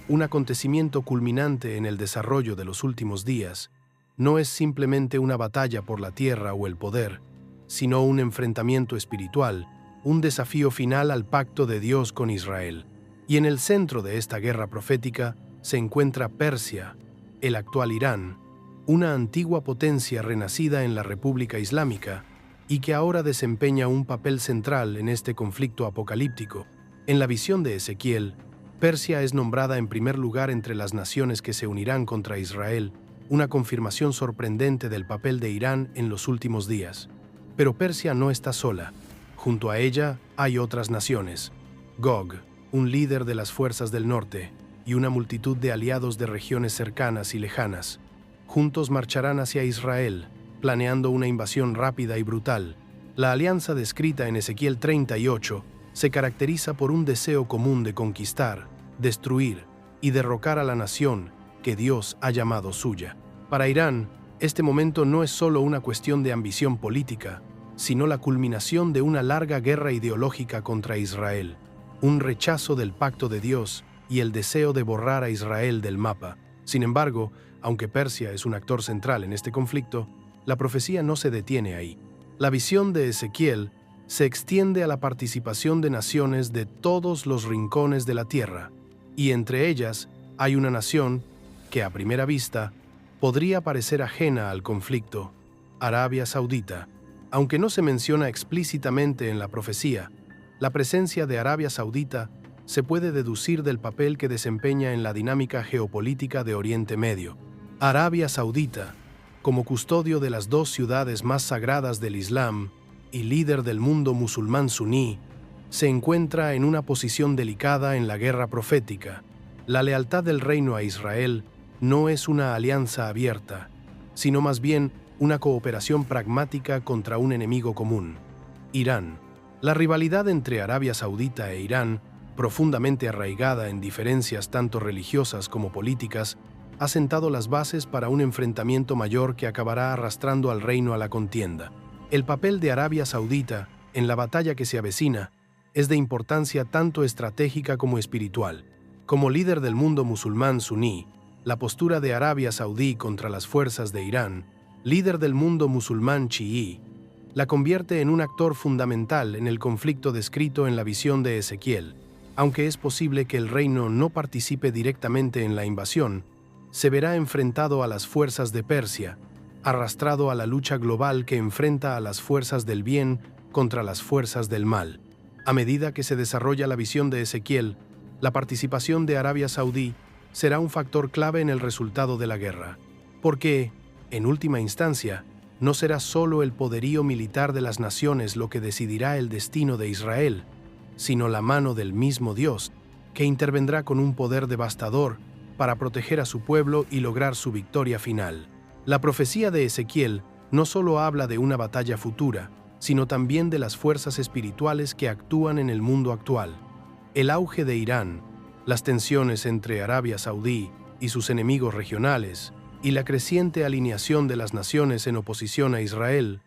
S1: un acontecimiento culminante en el desarrollo de los últimos días, no es simplemente una batalla por la tierra o el poder, sino un enfrentamiento espiritual, un desafío final al pacto de Dios con Israel. Y en el centro de esta guerra profética se encuentra Persia, el actual Irán, una antigua potencia renacida en la República Islámica y que ahora desempeña un papel central en este conflicto apocalíptico. En la visión de Ezequiel, Persia es nombrada en primer lugar entre las naciones que se unirán contra Israel, una confirmación sorprendente del papel de Irán en los últimos días. Pero Persia no está sola. Junto a ella hay otras naciones: Gog, un líder de las fuerzas del norte, y una multitud de aliados de regiones cercanas y lejanas. Juntos marcharán hacia Israel, planeando una invasión rápida y brutal. La alianza descrita en Ezequiel 38 se caracteriza por un deseo común de conquistar, destruir y derrocar a la nación que Dios ha llamado suya. Para Irán, este momento no es solo una cuestión de ambición política, sino la culminación de una larga guerra ideológica contra Israel, un rechazo del pacto de Dios y el deseo de borrar a Israel del mapa. Sin embargo, aunque Persia es un actor central en este conflicto, la profecía no se detiene ahí. La visión de Ezequiel se extiende a la participación de naciones de todos los rincones de la tierra, y entre ellas hay una nación que, a primera vista, podría parecer ajena al conflicto: Arabia Saudita. Aunque no se menciona explícitamente en la profecía, la presencia de Arabia Saudita se puede deducir del papel que desempeña en la dinámica geopolítica de Oriente Medio. Arabia Saudita, como custodio de las dos ciudades más sagradas del Islam, y líder del mundo musulmán suní, se encuentra en una posición delicada en la guerra profética. La lealtad del reino a Israel no es una alianza abierta, sino más bien una cooperación pragmática contra un enemigo común: Irán. La rivalidad entre Arabia Saudita e Irán, profundamente arraigada en diferencias tanto religiosas como políticas, ha sentado las bases para un enfrentamiento mayor que acabará arrastrando al reino a la contienda. El papel de Arabia Saudita en la batalla que se avecina es de importancia tanto estratégica como espiritual. Como líder del mundo musulmán suní, la postura de Arabia Saudí contra las fuerzas de Irán, líder del mundo musulmán chií, la convierte en un actor fundamental en el conflicto descrito en la visión de Ezequiel. Aunque es posible que el reino no participe directamente en la invasión, se verá enfrentado a las fuerzas de Persia, arrastrado a la lucha global que enfrenta a las fuerzas del bien contra las fuerzas del mal. A medida que se desarrolla la visión de Ezequiel, la participación de Arabia Saudí será un factor clave en el resultado de la guerra, porque, en última instancia, no será solo el poderío militar de las naciones lo que decidirá el destino de Israel, sino la mano del mismo Dios, que intervendrá con un poder devastador para proteger a su pueblo y lograr su victoria final. La profecía de Ezequiel no solo habla de una batalla futura, sino también de las fuerzas espirituales que actúan en el mundo actual. El auge de Irán, las tensiones entre Arabia Saudí y sus enemigos regionales, y la creciente alineación de las naciones en oposición a Israel,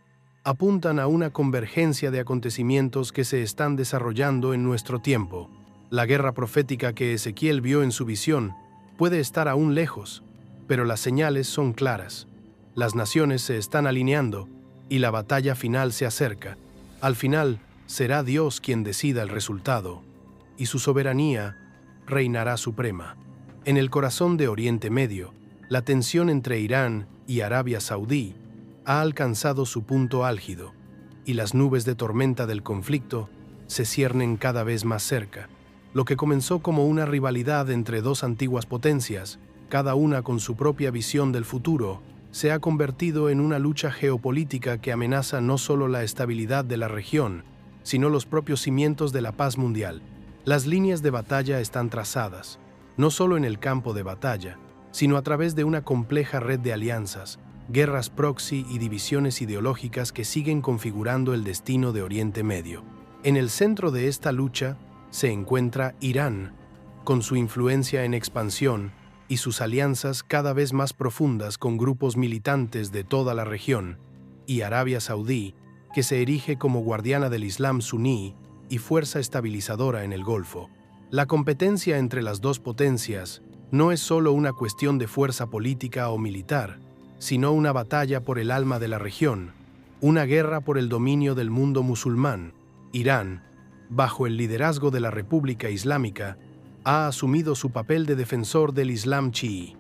S1: apuntan a una convergencia de acontecimientos que se están desarrollando en nuestro tiempo. La guerra profética que Ezequiel vio en su visión puede estar aún lejos, pero las señales son claras. Las naciones se están alineando y la batalla final se acerca. Al final, será Dios quien decida el resultado, y su soberanía reinará suprema. En el corazón de Oriente Medio, la tensión entre Irán y Arabia Saudí ha alcanzado su punto álgido, y las nubes de tormenta del conflicto se ciernen cada vez más cerca. Lo que comenzó como una rivalidad entre dos antiguas potencias, cada una con su propia visión del futuro, se ha convertido en una lucha geopolítica que amenaza no solo la estabilidad de la región, sino los propios cimientos de la paz mundial. Las líneas de batalla están trazadas, no solo en el campo de batalla, sino a través de una compleja red de alianzas, guerras proxy y divisiones ideológicas que siguen configurando el destino de Oriente Medio. En el centro de esta lucha se encuentra Irán, con su influencia en expansión y sus alianzas cada vez más profundas con grupos militantes de toda la región, y Arabia Saudí, que se erige como guardiana del Islam suní y fuerza estabilizadora en el Golfo. La competencia entre las dos potencias no es solo una cuestión de fuerza política o militar, sino una batalla por el alma de la región, una guerra por el dominio del mundo musulmán. Irán, bajo el liderazgo de la República Islámica, ha asumido su papel de defensor del Islam chií,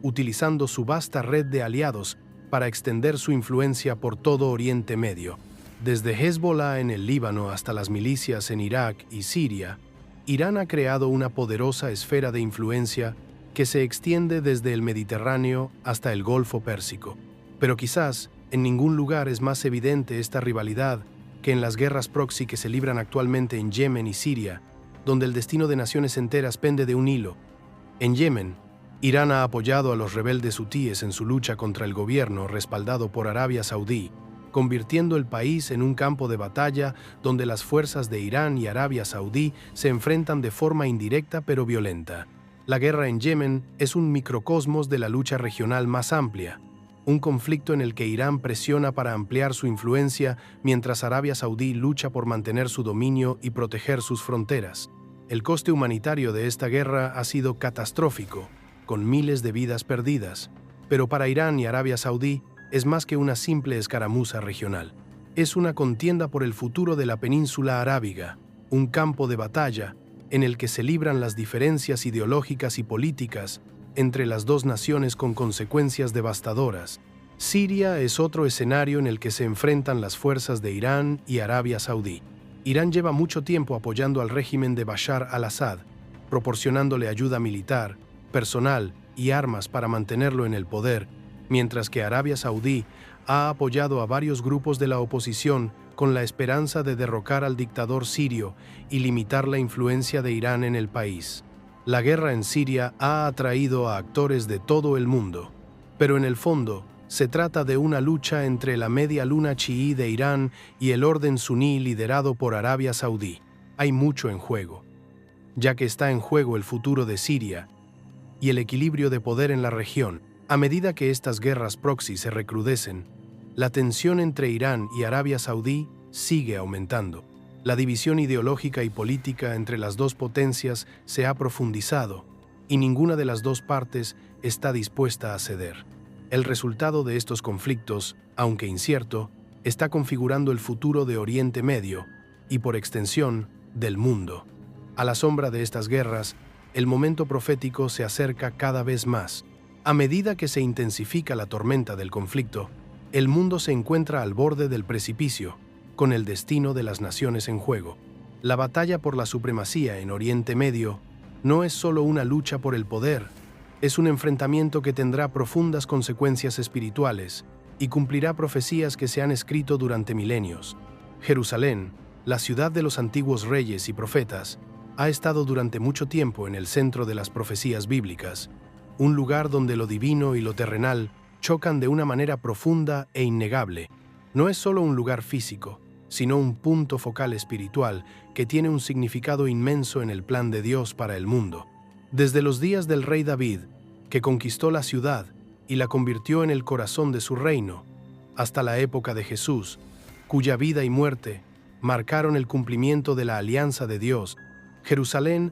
S1: utilizando su vasta red de aliados para extender su influencia por todo Oriente Medio. Desde Hezbollah en el Líbano hasta las milicias en Irak y Siria, Irán ha creado una poderosa esfera de influencia que se extiende desde el Mediterráneo hasta el Golfo Pérsico. Pero quizás en ningún lugar es más evidente esta rivalidad que en las guerras proxy que se libran actualmente en Yemen y Siria, donde el destino de naciones enteras pende de un hilo. En Yemen, Irán ha apoyado a los rebeldes hutíes en su lucha contra el gobierno respaldado por Arabia Saudí, convirtiendo el país en un campo de batalla donde las fuerzas de Irán y Arabia Saudí se enfrentan de forma indirecta pero violenta. La guerra en Yemen es un microcosmos de la lucha regional más amplia, un conflicto en el que Irán presiona para ampliar su influencia mientras Arabia Saudí lucha por mantener su dominio y proteger sus fronteras. El coste humanitario de esta guerra ha sido catastrófico, con miles de vidas perdidas, pero para Irán y Arabia Saudí es más que una simple escaramuza regional. Es una contienda por el futuro de la península arábiga, un campo de batalla en el que se libran las diferencias ideológicas y políticas entre las dos naciones con consecuencias devastadoras. Siria es otro escenario en el que se enfrentan las fuerzas de Irán y Arabia Saudí. Irán lleva mucho tiempo apoyando al régimen de Bashar al-Assad, proporcionándole ayuda militar, personal y armas para mantenerlo en el poder, mientras que Arabia Saudí ha apoyado a varios grupos de la oposición con la esperanza de derrocar al dictador sirio y limitar la influencia de Irán en el país. La guerra en Siria ha atraído a actores de todo el mundo, pero en el fondo se trata de una lucha entre la media luna chií de Irán y el orden suní liderado por Arabia Saudí. Hay mucho en juego, ya que está en juego el futuro de Siria y el equilibrio de poder en la región. A medida que estas guerras proxy se recrudecen, la tensión entre Irán y Arabia Saudí sigue aumentando. La división ideológica y política entre las dos potencias se ha profundizado y ninguna de las dos partes está dispuesta a ceder. El resultado de estos conflictos, aunque incierto, está configurando el futuro de Oriente Medio y, por extensión, del mundo. A la sombra de estas guerras, el momento profético se acerca cada vez más. A medida que se intensifica la tormenta del conflicto, el mundo se encuentra al borde del precipicio, con el destino de las naciones en juego. La batalla por la supremacía en Oriente Medio no es solo una lucha por el poder, es un enfrentamiento que tendrá profundas consecuencias espirituales y cumplirá profecías que se han escrito durante milenios. Jerusalén, la ciudad de los antiguos reyes y profetas, ha estado durante mucho tiempo en el centro de las profecías bíblicas, un lugar donde lo divino y lo terrenal chocan de una manera profunda e innegable. No es solo un lugar físico, sino un punto focal espiritual que tiene un significado inmenso en el plan de Dios para el mundo. Desde los días del rey David, que conquistó la ciudad y la convirtió en el corazón de su reino, hasta la época de Jesús, cuya vida y muerte marcaron el cumplimiento de la alianza de Dios, Jerusalén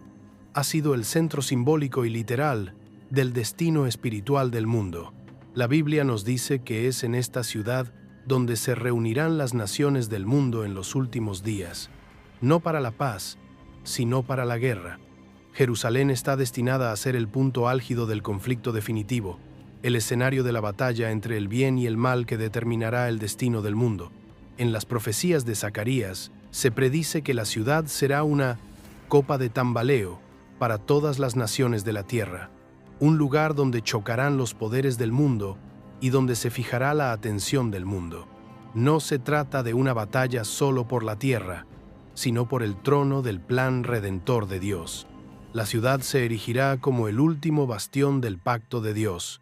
S1: ha sido el centro simbólico y literal del destino espiritual del mundo. La Biblia nos dice que es en esta ciudad donde se reunirán las naciones del mundo en los últimos días, no para la paz, sino para la guerra. Jerusalén está destinada a ser el punto álgido del conflicto definitivo, el escenario de la batalla entre el bien y el mal que determinará el destino del mundo. En las profecías de Zacarías, se predice que la ciudad será una copa de tambaleo para todas las naciones de la tierra, un lugar donde chocarán los poderes del mundo y donde se fijará la atención del mundo. No se trata de una batalla solo por la tierra, sino por el trono del plan redentor de Dios. La ciudad se erigirá como el último bastión del pacto de Dios,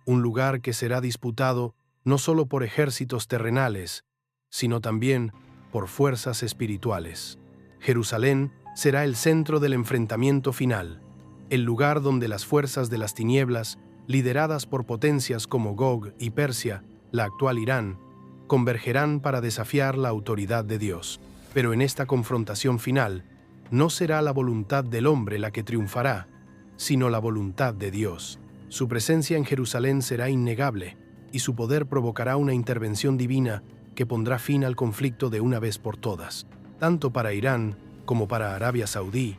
S1: un lugar que será disputado no solo por ejércitos terrenales, sino también por fuerzas espirituales. Jerusalén será el centro del enfrentamiento final, el lugar donde las fuerzas de las tinieblas, lideradas por potencias como Gog y Persia, la actual Irán, convergerán para desafiar la autoridad de Dios. Pero en esta confrontación final, no será la voluntad del hombre la que triunfará, sino la voluntad de Dios. Su presencia en Jerusalén será innegable, y su poder provocará una intervención divina que pondrá fin al conflicto de una vez por todas. Tanto para Irán como para Arabia Saudí,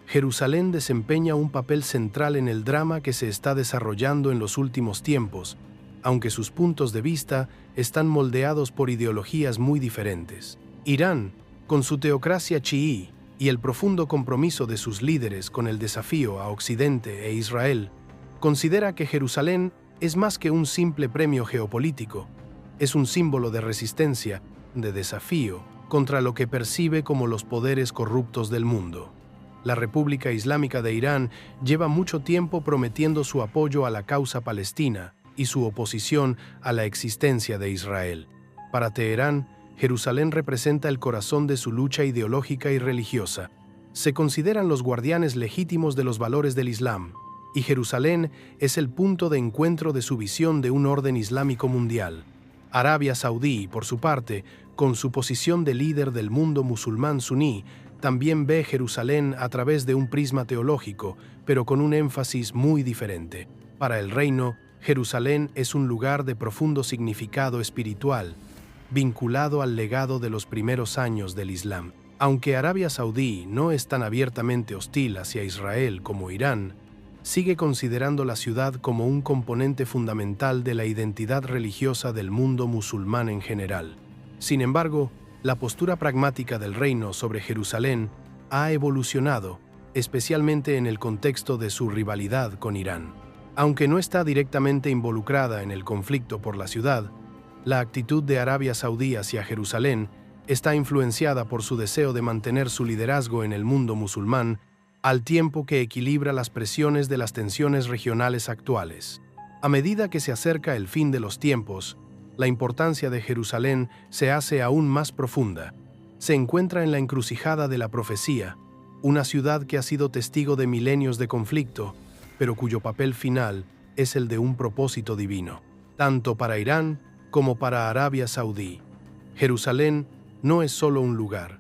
S1: Jerusalén desempeña un papel central en el drama que se está desarrollando en los últimos tiempos, aunque sus puntos de vista están moldeados por ideologías muy diferentes. Irán, con su teocracia chií y el profundo compromiso de sus líderes con el desafío a Occidente e Israel, considera que Jerusalén es más que un simple premio geopolítico, es un símbolo de resistencia, de desafío, contra lo que percibe como los poderes corruptos del mundo. La República Islámica de Irán lleva mucho tiempo prometiendo su apoyo a la causa palestina y su oposición a la existencia de Israel. Para Teherán, Jerusalén representa el corazón de su lucha ideológica y religiosa. Se consideran los guardianes legítimos de los valores del Islam, y Jerusalén es el punto de encuentro de su visión de un orden islámico mundial. Arabia Saudí, por su parte, con su posición de líder del mundo musulmán suní, también ve Jerusalén a través de un prisma teológico, pero con un énfasis muy diferente. Para el reino, Jerusalén es un lugar de profundo significado espiritual, vinculado al legado de los primeros años del Islam. Aunque Arabia Saudí no es tan abiertamente hostil hacia Israel como Irán, sigue considerando la ciudad como un componente fundamental de la identidad religiosa del mundo musulmán en general. Sin embargo, la postura pragmática del reino sobre Jerusalén ha evolucionado, especialmente en el contexto de su rivalidad con Irán. Aunque no está directamente involucrada en el conflicto por la ciudad, la actitud de Arabia Saudí hacia Jerusalén está influenciada por su deseo de mantener su liderazgo en el mundo musulmán, al tiempo que equilibra las presiones de las tensiones regionales actuales. A medida que se acerca el fin de los tiempos, la importancia de Jerusalén se hace aún más profunda. Se encuentra en la encrucijada de la profecía, una ciudad que ha sido testigo de milenios de conflicto, pero cuyo papel final es el de un propósito divino, tanto para Irán como para Arabia Saudí. Jerusalén no es solo un lugar,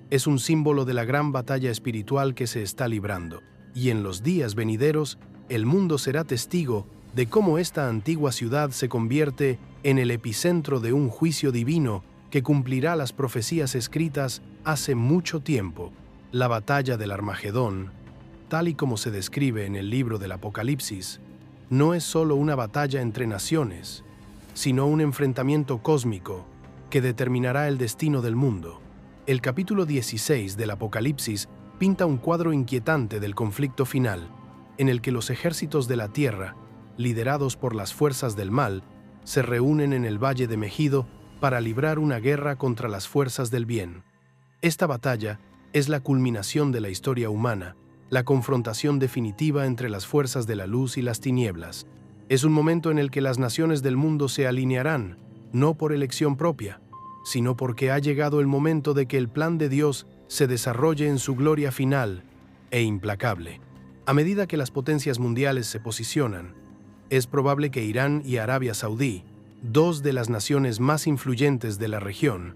S1: es un símbolo de la gran batalla espiritual que se está librando, y en los días venideros, el mundo será testigo de cómo esta antigua ciudad se convierte en el epicentro de un juicio divino que cumplirá las profecías escritas hace mucho tiempo. La batalla del Armagedón, tal y como se describe en el libro del Apocalipsis, no es solo una batalla entre naciones, sino un enfrentamiento cósmico que determinará el destino del mundo. El capítulo 16 del Apocalipsis pinta un cuadro inquietante del conflicto final, en el que los ejércitos de la tierra, liderados por las fuerzas del mal, se reúnen en el Valle de Megido para librar una guerra contra las fuerzas del bien. Esta batalla es la culminación de la historia humana, la confrontación definitiva entre las fuerzas de la luz y las tinieblas. Es un momento en el que las naciones del mundo se alinearán, no por elección propia, sino porque ha llegado el momento de que el plan de Dios se desarrolle en su gloria final e implacable. A medida que las potencias mundiales se posicionan, es probable que Irán y Arabia Saudí, dos de las naciones más influyentes de la región,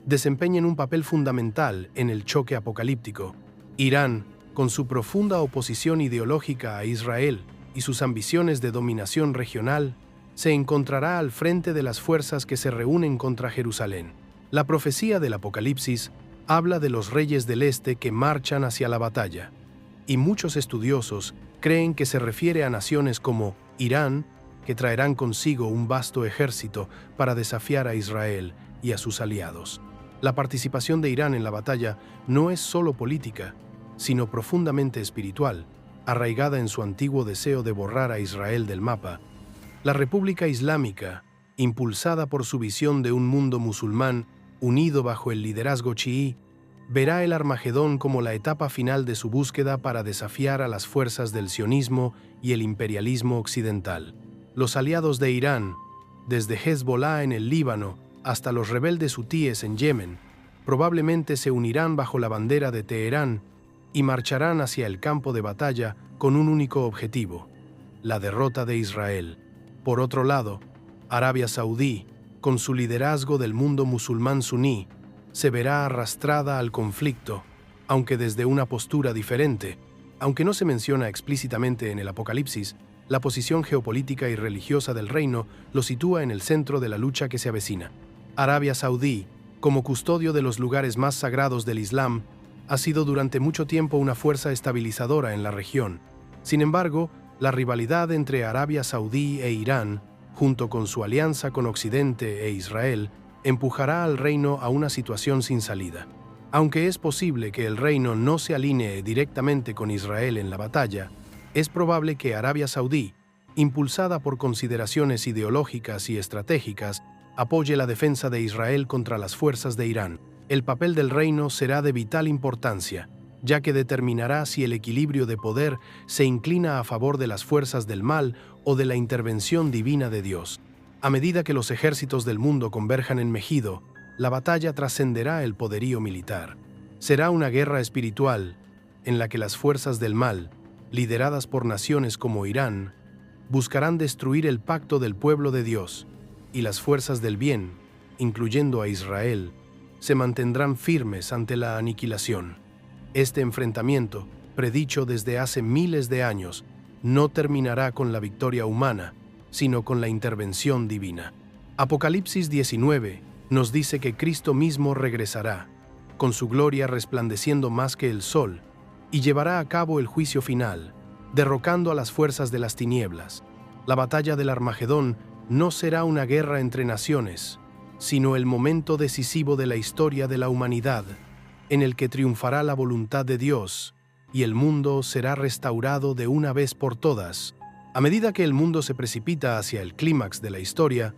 S1: desempeñen un papel fundamental en el choque apocalíptico. Irán, con su profunda oposición ideológica a Israel y sus ambiciones de dominación regional, se encontrará al frente de las fuerzas que se reúnen contra Jerusalén. La profecía del Apocalipsis habla de los reyes del este que marchan hacia la batalla, y muchos estudiosos creen que se refiere a naciones como Irán, que traerán consigo un vasto ejército para desafiar a Israel y a sus aliados. La participación de Irán en la batalla no es solo política, sino profundamente espiritual, arraigada en su antiguo deseo de borrar a Israel del mapa. La República Islámica, impulsada por su visión de un mundo musulmán unido bajo el liderazgo chií, verá el Armagedón como la etapa final de su búsqueda para desafiar a las fuerzas del sionismo y el imperialismo occidental. Los aliados de Irán, desde Hezbollah en el Líbano hasta los rebeldes hutíes en Yemen, probablemente se unirán bajo la bandera de Teherán y marcharán hacia el campo de batalla con un único objetivo: la derrota de Israel. Por otro lado, Arabia Saudí, con su liderazgo del mundo musulmán suní, se verá arrastrada al conflicto, aunque desde una postura diferente. Aunque no se menciona explícitamente en el Apocalipsis, la posición geopolítica y religiosa del reino lo sitúa en el centro de la lucha que se avecina. Arabia Saudí, como custodio de los lugares más sagrados del Islam, ha sido durante mucho tiempo una fuerza estabilizadora en la región. Sin embargo, la rivalidad entre Arabia Saudí e Irán, junto con su alianza con Occidente e Israel, empujará al reino a una situación sin salida. Aunque es posible que el reino no se alinee directamente con Israel en la batalla, es probable que Arabia Saudí, impulsada por consideraciones ideológicas y estratégicas, apoye la defensa de Israel contra las fuerzas de Irán. El papel del reino será de vital importancia, ya que determinará si el equilibrio de poder se inclina a favor de las fuerzas del mal o de la intervención divina de Dios. A medida que los ejércitos del mundo converjan en Megido, la batalla trascenderá el poderío militar. Será una guerra espiritual, en la que las fuerzas del mal, lideradas por naciones como Irán, buscarán destruir el pacto del pueblo de Dios, y las fuerzas del bien, incluyendo a Israel, se mantendrán firmes ante la aniquilación. Este enfrentamiento, predicho desde hace miles de años, no terminará con la victoria humana, sino con la intervención divina. Apocalipsis 19 nos dice que Cristo mismo regresará, con su gloria resplandeciendo más que el sol, y llevará a cabo el juicio final, derrocando a las fuerzas de las tinieblas. La batalla del Armagedón no será una guerra entre naciones, sino el momento decisivo de la historia de la humanidad, en el que triunfará la voluntad de Dios y el mundo será restaurado de una vez por todas. A medida que el mundo se precipita hacia el clímax de la historia,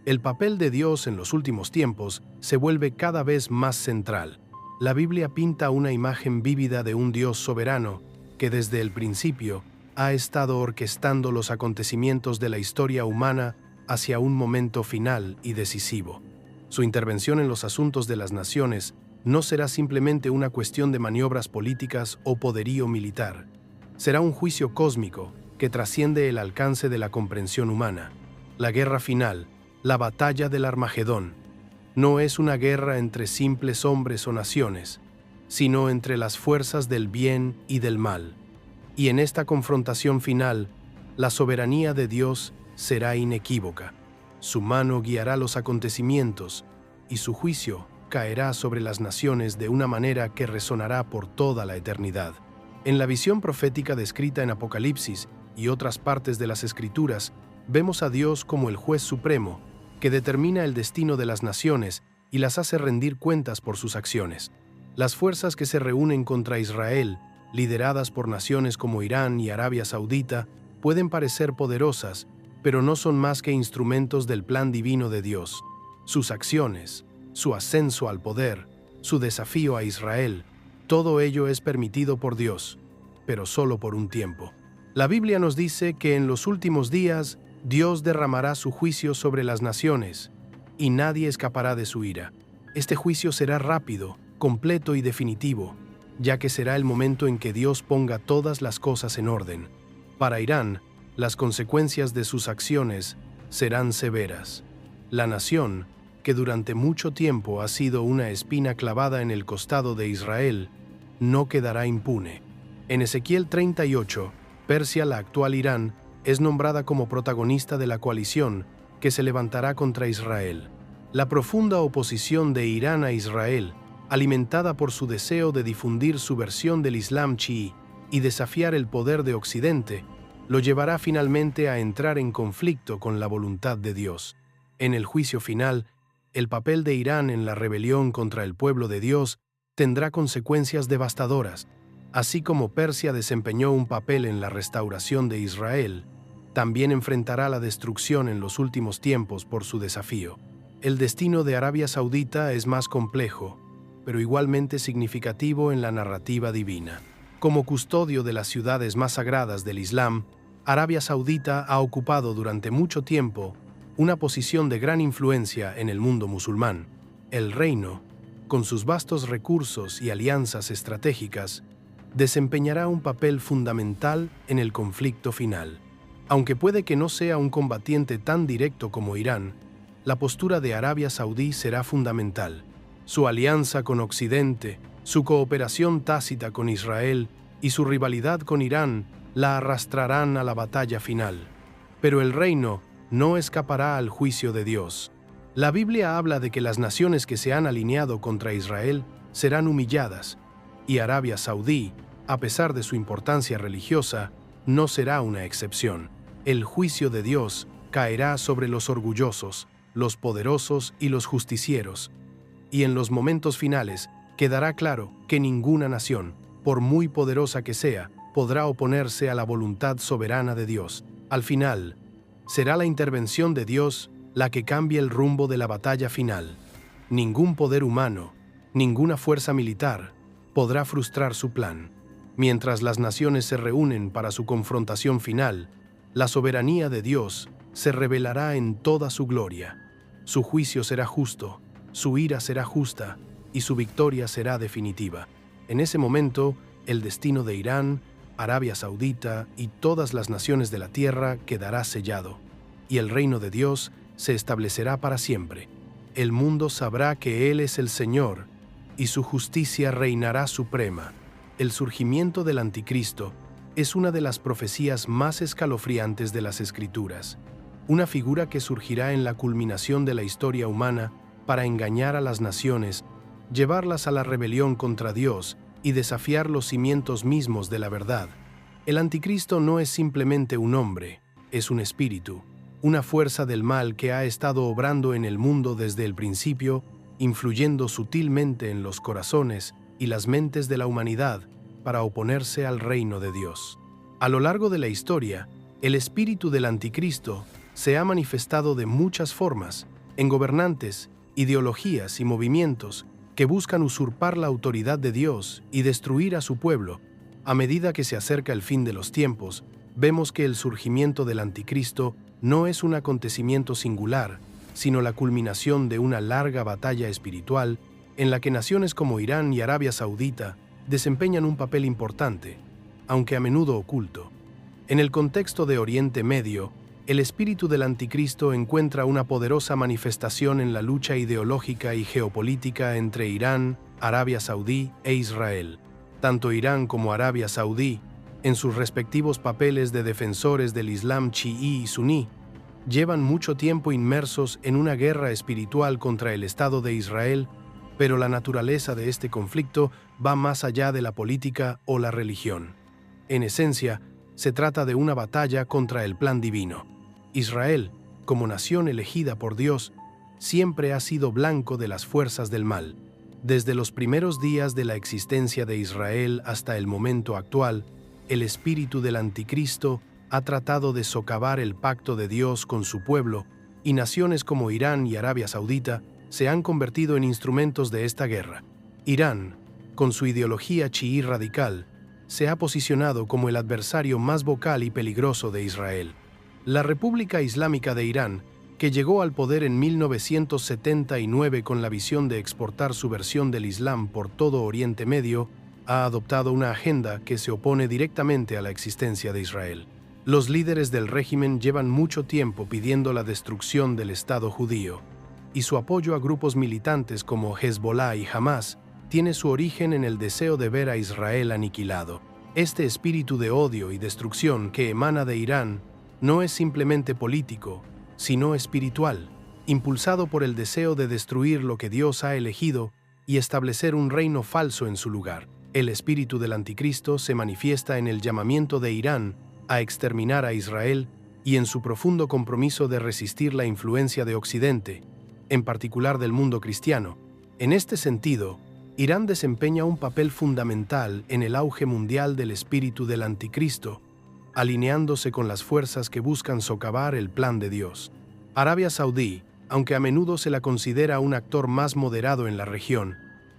S1: El papel de Dios en los últimos tiempos se vuelve cada vez más central. La Biblia pinta una imagen vívida de un Dios soberano que desde el principio ha estado orquestando los acontecimientos de la historia humana hacia un momento final y decisivo. Su intervención en los asuntos de las naciones no será simplemente una cuestión de maniobras políticas o poderío militar. Será un juicio cósmico que trasciende el alcance de la comprensión humana. La guerra final, la batalla del Armagedón, no es una guerra entre simples hombres o naciones, sino entre las fuerzas del bien y del mal. Y en esta confrontación final, la soberanía de Dios será inequívoca. Su mano guiará los acontecimientos y su juicio caerá sobre las naciones de una manera que resonará por toda la eternidad. En la visión profética descrita en Apocalipsis y otras partes de las Escrituras, vemos a Dios como el juez supremo que determina el destino de las naciones y las hace rendir cuentas por sus acciones. Las fuerzas que se reúnen contra Israel, lideradas por naciones como Irán y Arabia Saudita, pueden parecer poderosas, pero no son más que instrumentos del plan divino de Dios. Sus acciones, su ascenso al poder, su desafío a Israel, todo ello es permitido por Dios, pero solo por un tiempo. La Biblia nos dice que en los últimos días Dios derramará su juicio sobre las naciones, y nadie escapará de su ira. Este juicio será rápido, completo y definitivo, ya que será el momento en que Dios ponga todas las cosas en orden. Para Irán, las consecuencias de sus acciones serán severas. La nación, que durante mucho tiempo ha sido una espina clavada en el costado de Israel, no quedará impune. En Ezequiel 38, Persia, la actual Irán, es nombrada como protagonista de la coalición que se levantará contra Israel. La profunda oposición de Irán a Israel, alimentada por su deseo de difundir su versión del Islam chií y desafiar el poder de Occidente, lo llevará finalmente a entrar en conflicto con la voluntad de Dios. En el juicio final, el papel de Irán en la rebelión contra el pueblo de Dios tendrá consecuencias devastadoras. Así como Persia desempeñó un papel en la restauración de Israel, también enfrentará la destrucción en los últimos tiempos por su desafío. El destino de Arabia Saudita es más complejo, pero igualmente significativo en la narrativa divina. Como custodio de las ciudades más sagradas del Islam, Arabia Saudita ha ocupado durante mucho tiempo una posición de gran influencia en el mundo musulmán. El reino, con sus vastos recursos y alianzas estratégicas, desempeñará un papel fundamental en el conflicto final. Aunque puede que no sea un combatiente tan directo como Irán, la postura de Arabia Saudí será fundamental. Su alianza con Occidente, su cooperación tácita con Israel y su rivalidad con Irán la arrastrarán a la batalla final. Pero el reino no escapará al juicio de Dios. La Biblia habla de que las naciones que se han alineado contra Israel serán humilladas, y Arabia Saudí, a pesar de su importancia religiosa, no será una excepción. El juicio de Dios caerá sobre los orgullosos, los poderosos y los justicieros, y en los momentos finales quedará claro que ninguna nación, por muy poderosa que sea, podrá oponerse a la voluntad soberana de Dios. Al final, será la intervención de Dios la que cambie el rumbo de la batalla final. Ningún poder humano, ninguna fuerza militar podrá frustrar su plan. Mientras las naciones se reúnen para su confrontación final, la soberanía de Dios se revelará en toda su gloria. Su juicio será justo, su ira será justa y su victoria será definitiva. En ese momento, el destino de Irán, Arabia Saudita y todas las naciones de la tierra quedará sellado, y el reino de Dios se establecerá para siempre. El mundo sabrá que Él es el Señor, y su justicia reinará suprema. El surgimiento del Anticristo es una de las profecías más escalofriantes de las Escrituras, una figura que surgirá en la culminación de la historia humana para engañar a las naciones, llevarlas a la rebelión contra Dios y desafiar los cimientos mismos de la verdad. El Anticristo no es simplemente un hombre, es un espíritu, una fuerza del mal que ha estado obrando en el mundo desde el principio, influyendo sutilmente en los corazones y las mentes de la humanidad para oponerse al reino de Dios. A lo largo de la historia, el espíritu del Anticristo se ha manifestado de muchas formas en gobernantes, ideologías y movimientos que buscan usurpar la autoridad de Dios y destruir a su pueblo. A medida que se acerca el fin de los tiempos, vemos que el surgimiento del anticristo no es un acontecimiento singular, sino la culminación de una larga batalla espiritual en la que naciones como Irán y Arabia Saudita desempeñan un papel importante, aunque a menudo oculto. En el contexto de Oriente Medio, el espíritu del anticristo encuentra una poderosa manifestación en la lucha ideológica y geopolítica entre Irán, Arabia Saudí e Israel. Tanto Irán como Arabia Saudí, en sus respectivos papeles de defensores del Islam chií y suní, llevan mucho tiempo inmersos en una guerra espiritual contra el Estado de Israel, pero la naturaleza de este conflicto va más allá de la política o la religión. En esencia, se trata de una batalla contra el plan divino. Israel, como nación elegida por Dios, siempre ha sido blanco de las fuerzas del mal. Desde los primeros días de la existencia de Israel hasta el momento actual, el espíritu del anticristo ha tratado de socavar el pacto de Dios con su pueblo, y naciones como Irán y Arabia Saudita se han convertido en instrumentos de esta guerra. Irán, con su ideología chií radical, se ha posicionado como el adversario más vocal y peligroso de Israel. La República Islámica de Irán, que llegó al poder en 1979 con la visión de exportar su versión del Islam por todo Oriente Medio, ha adoptado una agenda que se opone directamente a la existencia de Israel. Los líderes del régimen llevan mucho tiempo pidiendo la destrucción del Estado judío, y su apoyo a grupos militantes como Hezbollah y Hamas tiene su origen en el deseo de ver a Israel aniquilado. Este espíritu de odio y destrucción que emana de Irán no es simplemente político, sino espiritual, impulsado por el deseo de destruir lo que Dios ha elegido y establecer un reino falso en su lugar. El espíritu del anticristo se manifiesta en el llamamiento de Irán a exterminar a Israel y en su profundo compromiso de resistir la influencia de Occidente, en particular del mundo cristiano. En este sentido, Irán desempeña un papel fundamental en el auge mundial del espíritu del anticristo, alineándose con las fuerzas que buscan socavar el plan de Dios. Arabia Saudí, aunque a menudo se la considera un actor más moderado en la región,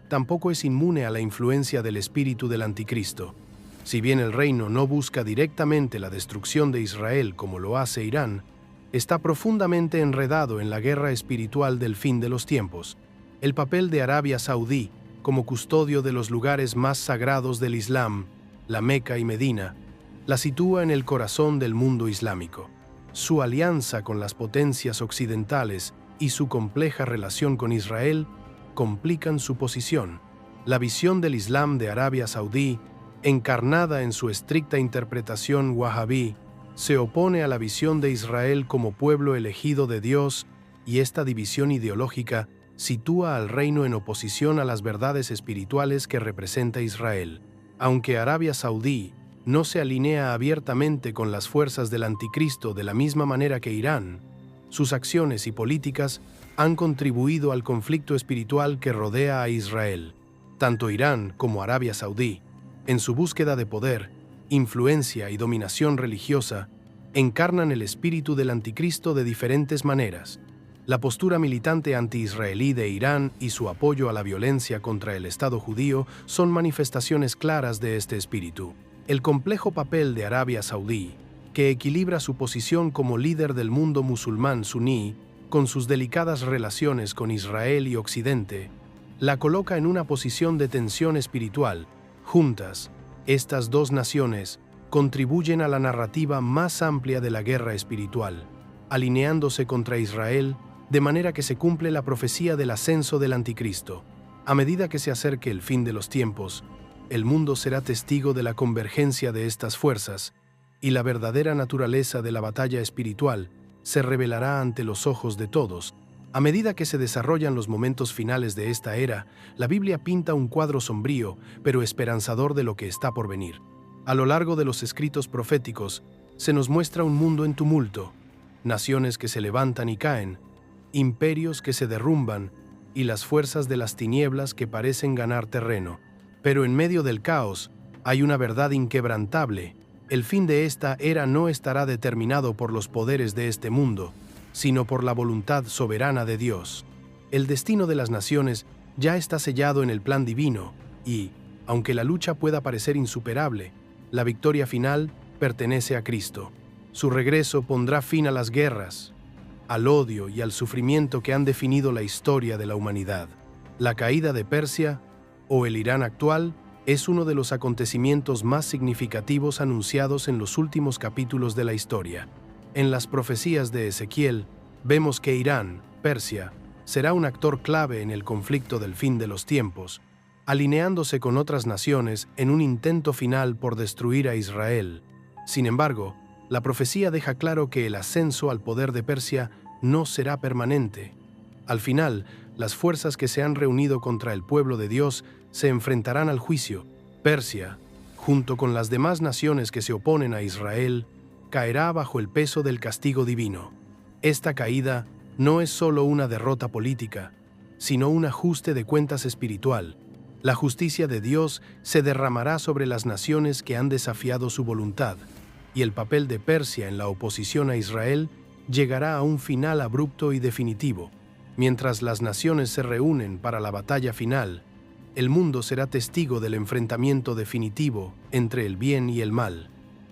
S1: tampoco es inmune a la influencia del espíritu del anticristo. Si bien el reino no busca directamente la destrucción de Israel como lo hace Irán, está profundamente enredado en la guerra espiritual del fin de los tiempos. El papel de Arabia Saudí como custodio de los lugares más sagrados del Islam, la Meca y Medina, la sitúa en el corazón del mundo islámico. Su alianza con las potencias occidentales y su compleja relación con Israel complican su posición. La visión del Islam de Arabia Saudí, encarnada en su estricta interpretación wahhabí, se opone a la visión de Israel como pueblo elegido de Dios, y esta división ideológica sitúa al reino en oposición a las verdades espirituales que representa Israel. Aunque Arabia Saudí no se alinea abiertamente con las fuerzas del anticristo de la misma manera que Irán, sus acciones y políticas han contribuido al conflicto espiritual que rodea a Israel. Tanto Irán como Arabia Saudí, en su búsqueda de poder, influencia y dominación religiosa, encarnan el espíritu del anticristo de diferentes maneras. La postura militante anti-israelí de Irán y su apoyo a la violencia contra el Estado judío son manifestaciones claras de este espíritu. El complejo papel de Arabia Saudí, que equilibra su posición como líder del mundo musulmán suní con sus delicadas relaciones con Israel y Occidente, la coloca en una posición de tensión espiritual. Juntas, estas dos naciones contribuyen a la narrativa más amplia de la guerra espiritual, alineándose contra Israel de manera que se cumple la profecía del ascenso del anticristo. A medida que se acerque el fin de los tiempos, el mundo será testigo de la convergencia de estas fuerzas, y la verdadera naturaleza de la batalla espiritual se revelará ante los ojos de todos. A medida que se desarrollan los momentos finales de esta era, la Biblia pinta un cuadro sombrío, pero esperanzador de lo que está por venir. A lo largo de los escritos proféticos, se nos muestra un mundo en tumulto, naciones que se levantan y caen, imperios que se derrumban y las fuerzas de las tinieblas que parecen ganar terreno. Pero en medio del caos hay una verdad inquebrantable. El fin de esta era no estará determinado por los poderes de este mundo, sino por la voluntad soberana de Dios. El destino de las naciones ya está sellado en el plan divino y, aunque la lucha pueda parecer insuperable, la victoria final pertenece a Cristo. Su regreso pondrá fin a las guerras, al odio y al sufrimiento que han definido la historia de la humanidad. La caída de Persia, o el Irán actual, es uno de los acontecimientos más significativos anunciados en los últimos capítulos de la historia. En las profecías de Ezequiel, vemos que Irán, Persia, será un actor clave en el conflicto del fin de los tiempos, alineándose con otras naciones en un intento final por destruir a Israel. Sin embargo, la profecía deja claro que el ascenso al poder de Persia no será permanente. Al final, las fuerzas que se han reunido contra el pueblo de Dios se enfrentarán al juicio. Persia, junto con las demás naciones que se oponen a Israel, caerá bajo el peso del castigo divino. Esta caída no es solo una derrota política, sino un ajuste de cuentas espiritual. La justicia de Dios se derramará sobre las naciones que han desafiado su voluntad, y el papel de Persia en la oposición a Israel llegará a un final abrupto y definitivo. Mientras las naciones se reúnen para la batalla final, el mundo será testigo del enfrentamiento definitivo entre el bien y el mal.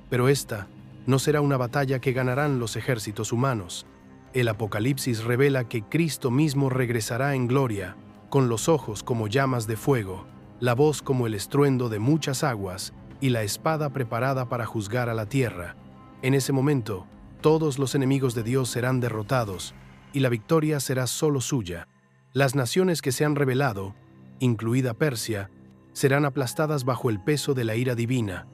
S1: Pero esta no será una batalla que ganarán los ejércitos humanos. El Apocalipsis revela que Cristo mismo regresará en gloria, con los ojos como llamas de fuego, la voz como el estruendo de muchas aguas y la espada preparada para juzgar a la tierra. En ese momento, todos los enemigos de Dios serán derrotados y la victoria será solo suya. Las naciones que se han rebelado, incluida Persia, serán aplastadas bajo el peso de la ira divina,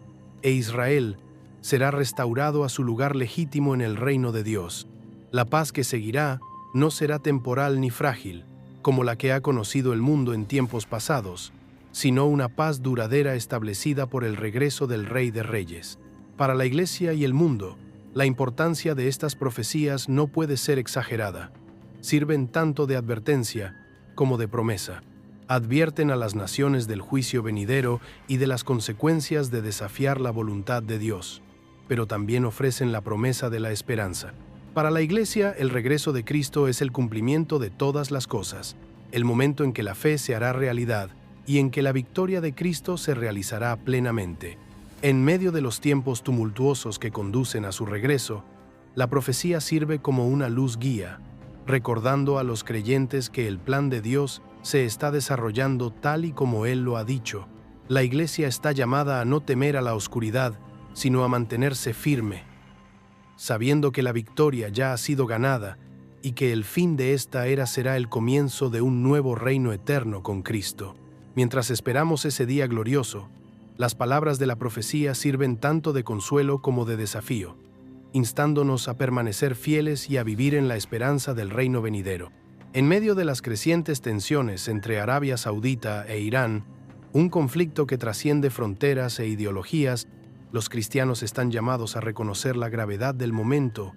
S1: e Israel será restaurado a su lugar legítimo en el reino de Dios. La paz que seguirá no será temporal ni frágil, como la que ha conocido el mundo en tiempos pasados, sino una paz duradera establecida por el regreso del Rey de Reyes. Para la Iglesia y el mundo, la importancia de estas profecías no puede ser exagerada. Sirven tanto de advertencia como de promesa. Advierten a las naciones del juicio venidero y de las consecuencias de desafiar la voluntad de Dios, pero también ofrecen la promesa de la esperanza. Para la Iglesia, el regreso de Cristo es el cumplimiento de todas las cosas, el momento en que la fe se hará realidad y en que la victoria de Cristo se realizará plenamente. En medio de los tiempos tumultuosos que conducen a su regreso, la profecía sirve como una luz guía, recordando a los creyentes que el plan de Dios se está desarrollando tal y como Él lo ha dicho. La Iglesia está llamada a no temer a la oscuridad, sino a mantenerse firme, sabiendo que la victoria ya ha sido ganada y que el fin de esta era será el comienzo de un nuevo reino eterno con Cristo. Mientras esperamos ese día glorioso, las palabras de la profecía sirven tanto de consuelo como de desafío, instándonos a permanecer fieles y a vivir en la esperanza del reino venidero. En medio de las crecientes tensiones entre Arabia Saudita e Irán, un conflicto que trasciende fronteras e ideologías, los cristianos están llamados a reconocer la gravedad del momento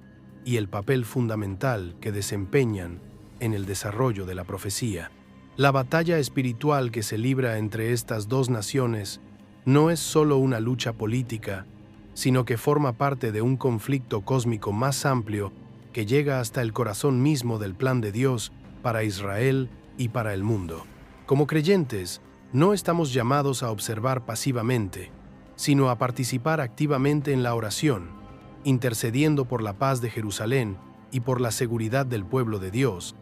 S1: y el papel fundamental que desempeñan en el desarrollo de la profecía. La batalla espiritual que se libra entre estas dos naciones no es solo una lucha política, sino que forma parte de un conflicto cósmico más amplio que llega hasta el corazón mismo del plan de Dios para Israel y para el mundo. Como creyentes, no estamos llamados a observar pasivamente, sino a participar activamente en la oración, intercediendo por la paz de Jerusalén y por la seguridad del pueblo de Dios,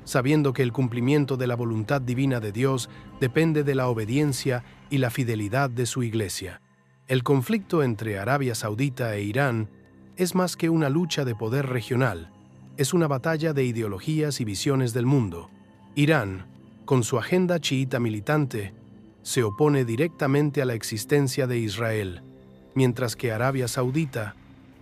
S1: sabiendo que el cumplimiento de la voluntad divina de Dios depende de la obediencia y la fidelidad de su Iglesia. El conflicto entre Arabia Saudita e Irán es más que una lucha de poder regional, es una batalla de ideologías y visiones del mundo. Irán, con su agenda chiita militante, se opone directamente a la existencia de Israel, mientras que Arabia Saudita,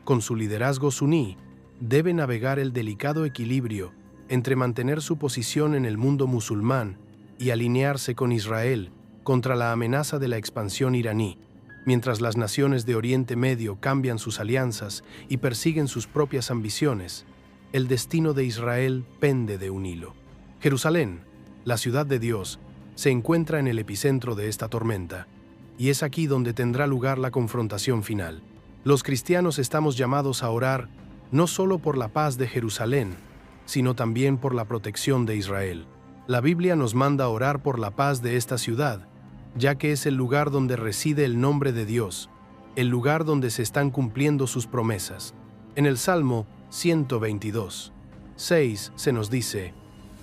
S1: con su liderazgo suní, debe navegar el delicado equilibrio entre mantener su posición en el mundo musulmán y alinearse con Israel contra la amenaza de la expansión iraní. Mientras las naciones de Oriente Medio cambian sus alianzas y persiguen sus propias ambiciones, el destino de Israel pende de un hilo. Jerusalén, la ciudad de Dios, se encuentra en el epicentro de esta tormenta, y es aquí donde tendrá lugar la confrontación final. Los cristianos estamos llamados a orar no solo por la paz de Jerusalén, sino también por la protección de Israel. La Biblia nos manda a orar por la paz de esta ciudad, ya que es el lugar donde reside el nombre de Dios, el lugar donde se están cumpliendo sus promesas. En el Salmo 122, 6 se nos dice: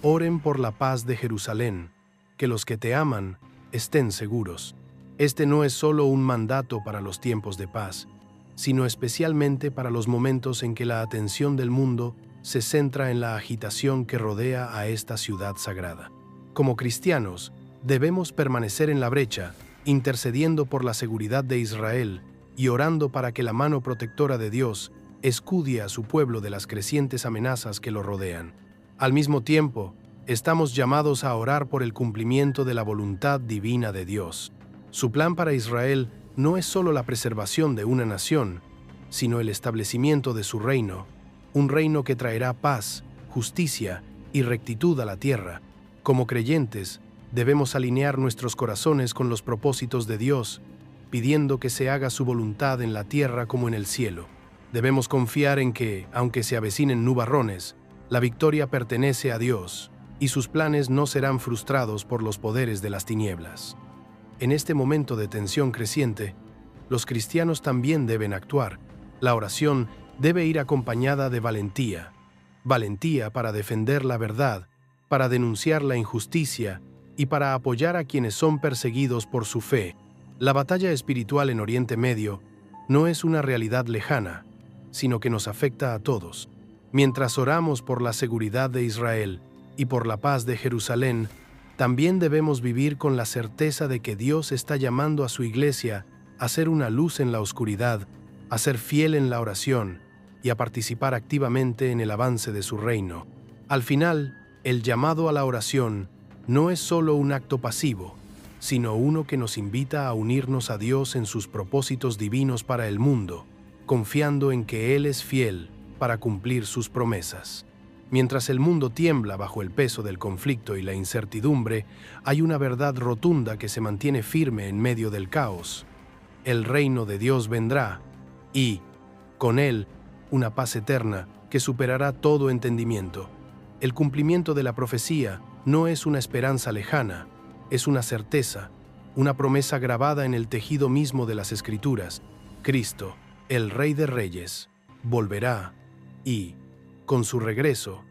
S1: oren por la paz de Jerusalén, que los que te aman estén seguros. Este no es solo un mandato para los tiempos de paz, sino especialmente para los momentos en que la atención del mundo se centra en la agitación que rodea a esta ciudad sagrada. Como cristianos, debemos permanecer en la brecha, intercediendo por la seguridad de Israel y orando para que la mano protectora de Dios escudie a su pueblo de las crecientes amenazas que lo rodean. Al mismo tiempo, estamos llamados a orar por el cumplimiento de la voluntad divina de Dios. Su plan para Israel no es solo la preservación de una nación, sino el establecimiento de su reino, un reino que traerá paz, justicia y rectitud a la tierra. Como creyentes, debemos alinear nuestros corazones con los propósitos de Dios, pidiendo que se haga su voluntad en la tierra como en el cielo. Debemos confiar en que, aunque se avecinen nubarrones, la victoria pertenece a Dios, y sus planes no serán frustrados por los poderes de las tinieblas. En este momento de tensión creciente, los cristianos también deben actuar. La oración debe ir acompañada de valentía. Valentía para defender la verdad, para denunciar la injusticia y para apoyar a quienes son perseguidos por su fe. La batalla espiritual en Oriente Medio no es una realidad lejana, sino que nos afecta a todos. Mientras oramos por la seguridad de Israel y por la paz de Jerusalén, también debemos vivir con la certeza de que Dios está llamando a su iglesia a ser una luz en la oscuridad, a ser fiel en la oración y a participar activamente en el avance de su reino. Al final, el llamado a la oración no es solo un acto pasivo, sino uno que nos invita a unirnos a Dios en sus propósitos divinos para el mundo, confiando en que Él es fiel para cumplir sus promesas. Mientras el mundo tiembla bajo el peso del conflicto y la incertidumbre, hay una verdad rotunda que se mantiene firme en medio del caos. El reino de Dios vendrá y, con él, una paz eterna que superará todo entendimiento. El cumplimiento de la profecía no es una esperanza lejana, es una certeza, una promesa grabada en el tejido mismo de las Escrituras. Cristo, el Rey de Reyes, volverá y, con su regreso,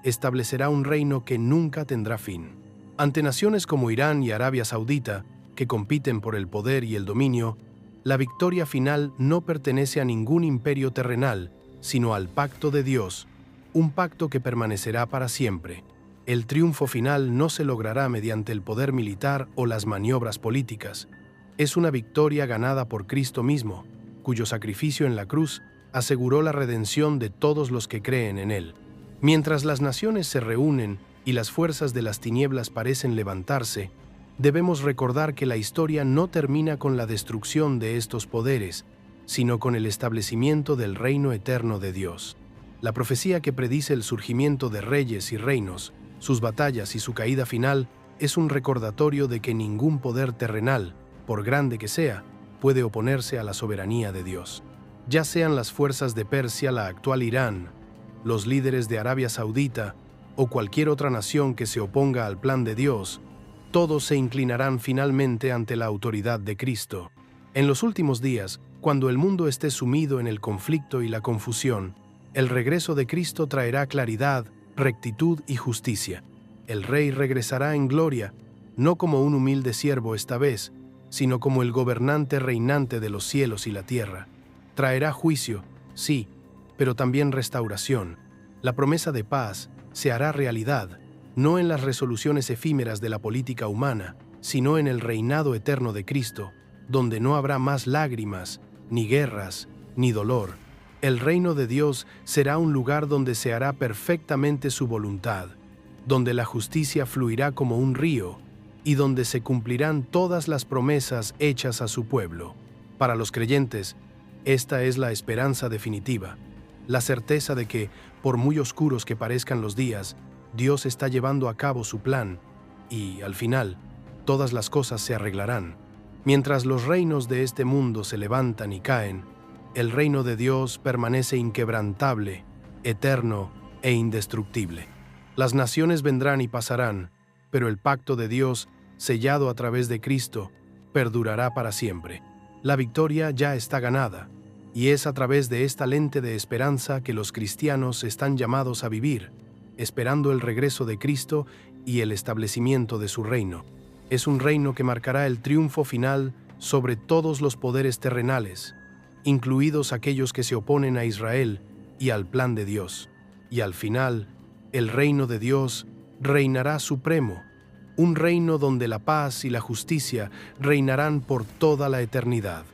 S1: establecerá un reino que nunca tendrá fin. Ante naciones como Irán y Arabia Saudita, que compiten por el poder y el dominio, la victoria final no pertenece a ningún imperio terrenal, sino al pacto de Dios, un pacto que permanecerá para siempre. El triunfo final no se logrará mediante el poder militar o las maniobras políticas. Es una victoria ganada por Cristo mismo, cuyo sacrificio en la cruz aseguró la redención de todos los que creen en Él. Mientras las naciones se reúnen y las fuerzas de las tinieblas parecen levantarse, debemos recordar que la historia no termina con la destrucción de estos poderes, sino con el establecimiento del reino eterno de Dios. La profecía que predice el surgimiento de reyes y reinos, sus batallas y su caída final, es un recordatorio de que ningún poder terrenal, por grande que sea, puede oponerse a la soberanía de Dios. Ya sean las fuerzas de Persia, la actual Irán, los líderes de Arabia Saudita o cualquier otra nación que se oponga al plan de Dios, todos se inclinarán finalmente ante la autoridad de Cristo. En los últimos días, cuando el mundo esté sumido en el conflicto y la confusión, el regreso de Cristo traerá claridad, rectitud y justicia. El Rey regresará en gloria, no como un humilde siervo esta vez, sino como el gobernante reinante de los cielos y la tierra. Traerá juicio, sí, pero también restauración. La promesa de paz se hará realidad, no en las resoluciones efímeras de la política humana, sino en el reinado eterno de Cristo, donde no habrá más lágrimas, ni guerras, ni dolor. El reino de Dios será un lugar donde se hará perfectamente su voluntad, donde la justicia fluirá como un río y donde se cumplirán todas las promesas hechas a su pueblo. Para los creyentes, esta es la esperanza definitiva, la certeza de que, por muy oscuros que parezcan los días, Dios está llevando a cabo su plan y, al final, todas las cosas se arreglarán. Mientras los reinos de este mundo se levantan y caen, el reino de Dios permanece inquebrantable, eterno e indestructible. Las naciones vendrán y pasarán, pero el pacto de Dios, sellado a través de Cristo, perdurará para siempre. La victoria ya está ganada, y es a través de esta lente de esperanza que los cristianos están llamados a vivir, esperando el regreso de Cristo y el establecimiento de su reino. Es un reino que marcará el triunfo final sobre todos los poderes terrenales, incluidos aquellos que se oponen a Israel y al plan de Dios. Y al final, el reino de Dios reinará supremo, un reino donde la paz y la justicia reinarán por toda la eternidad.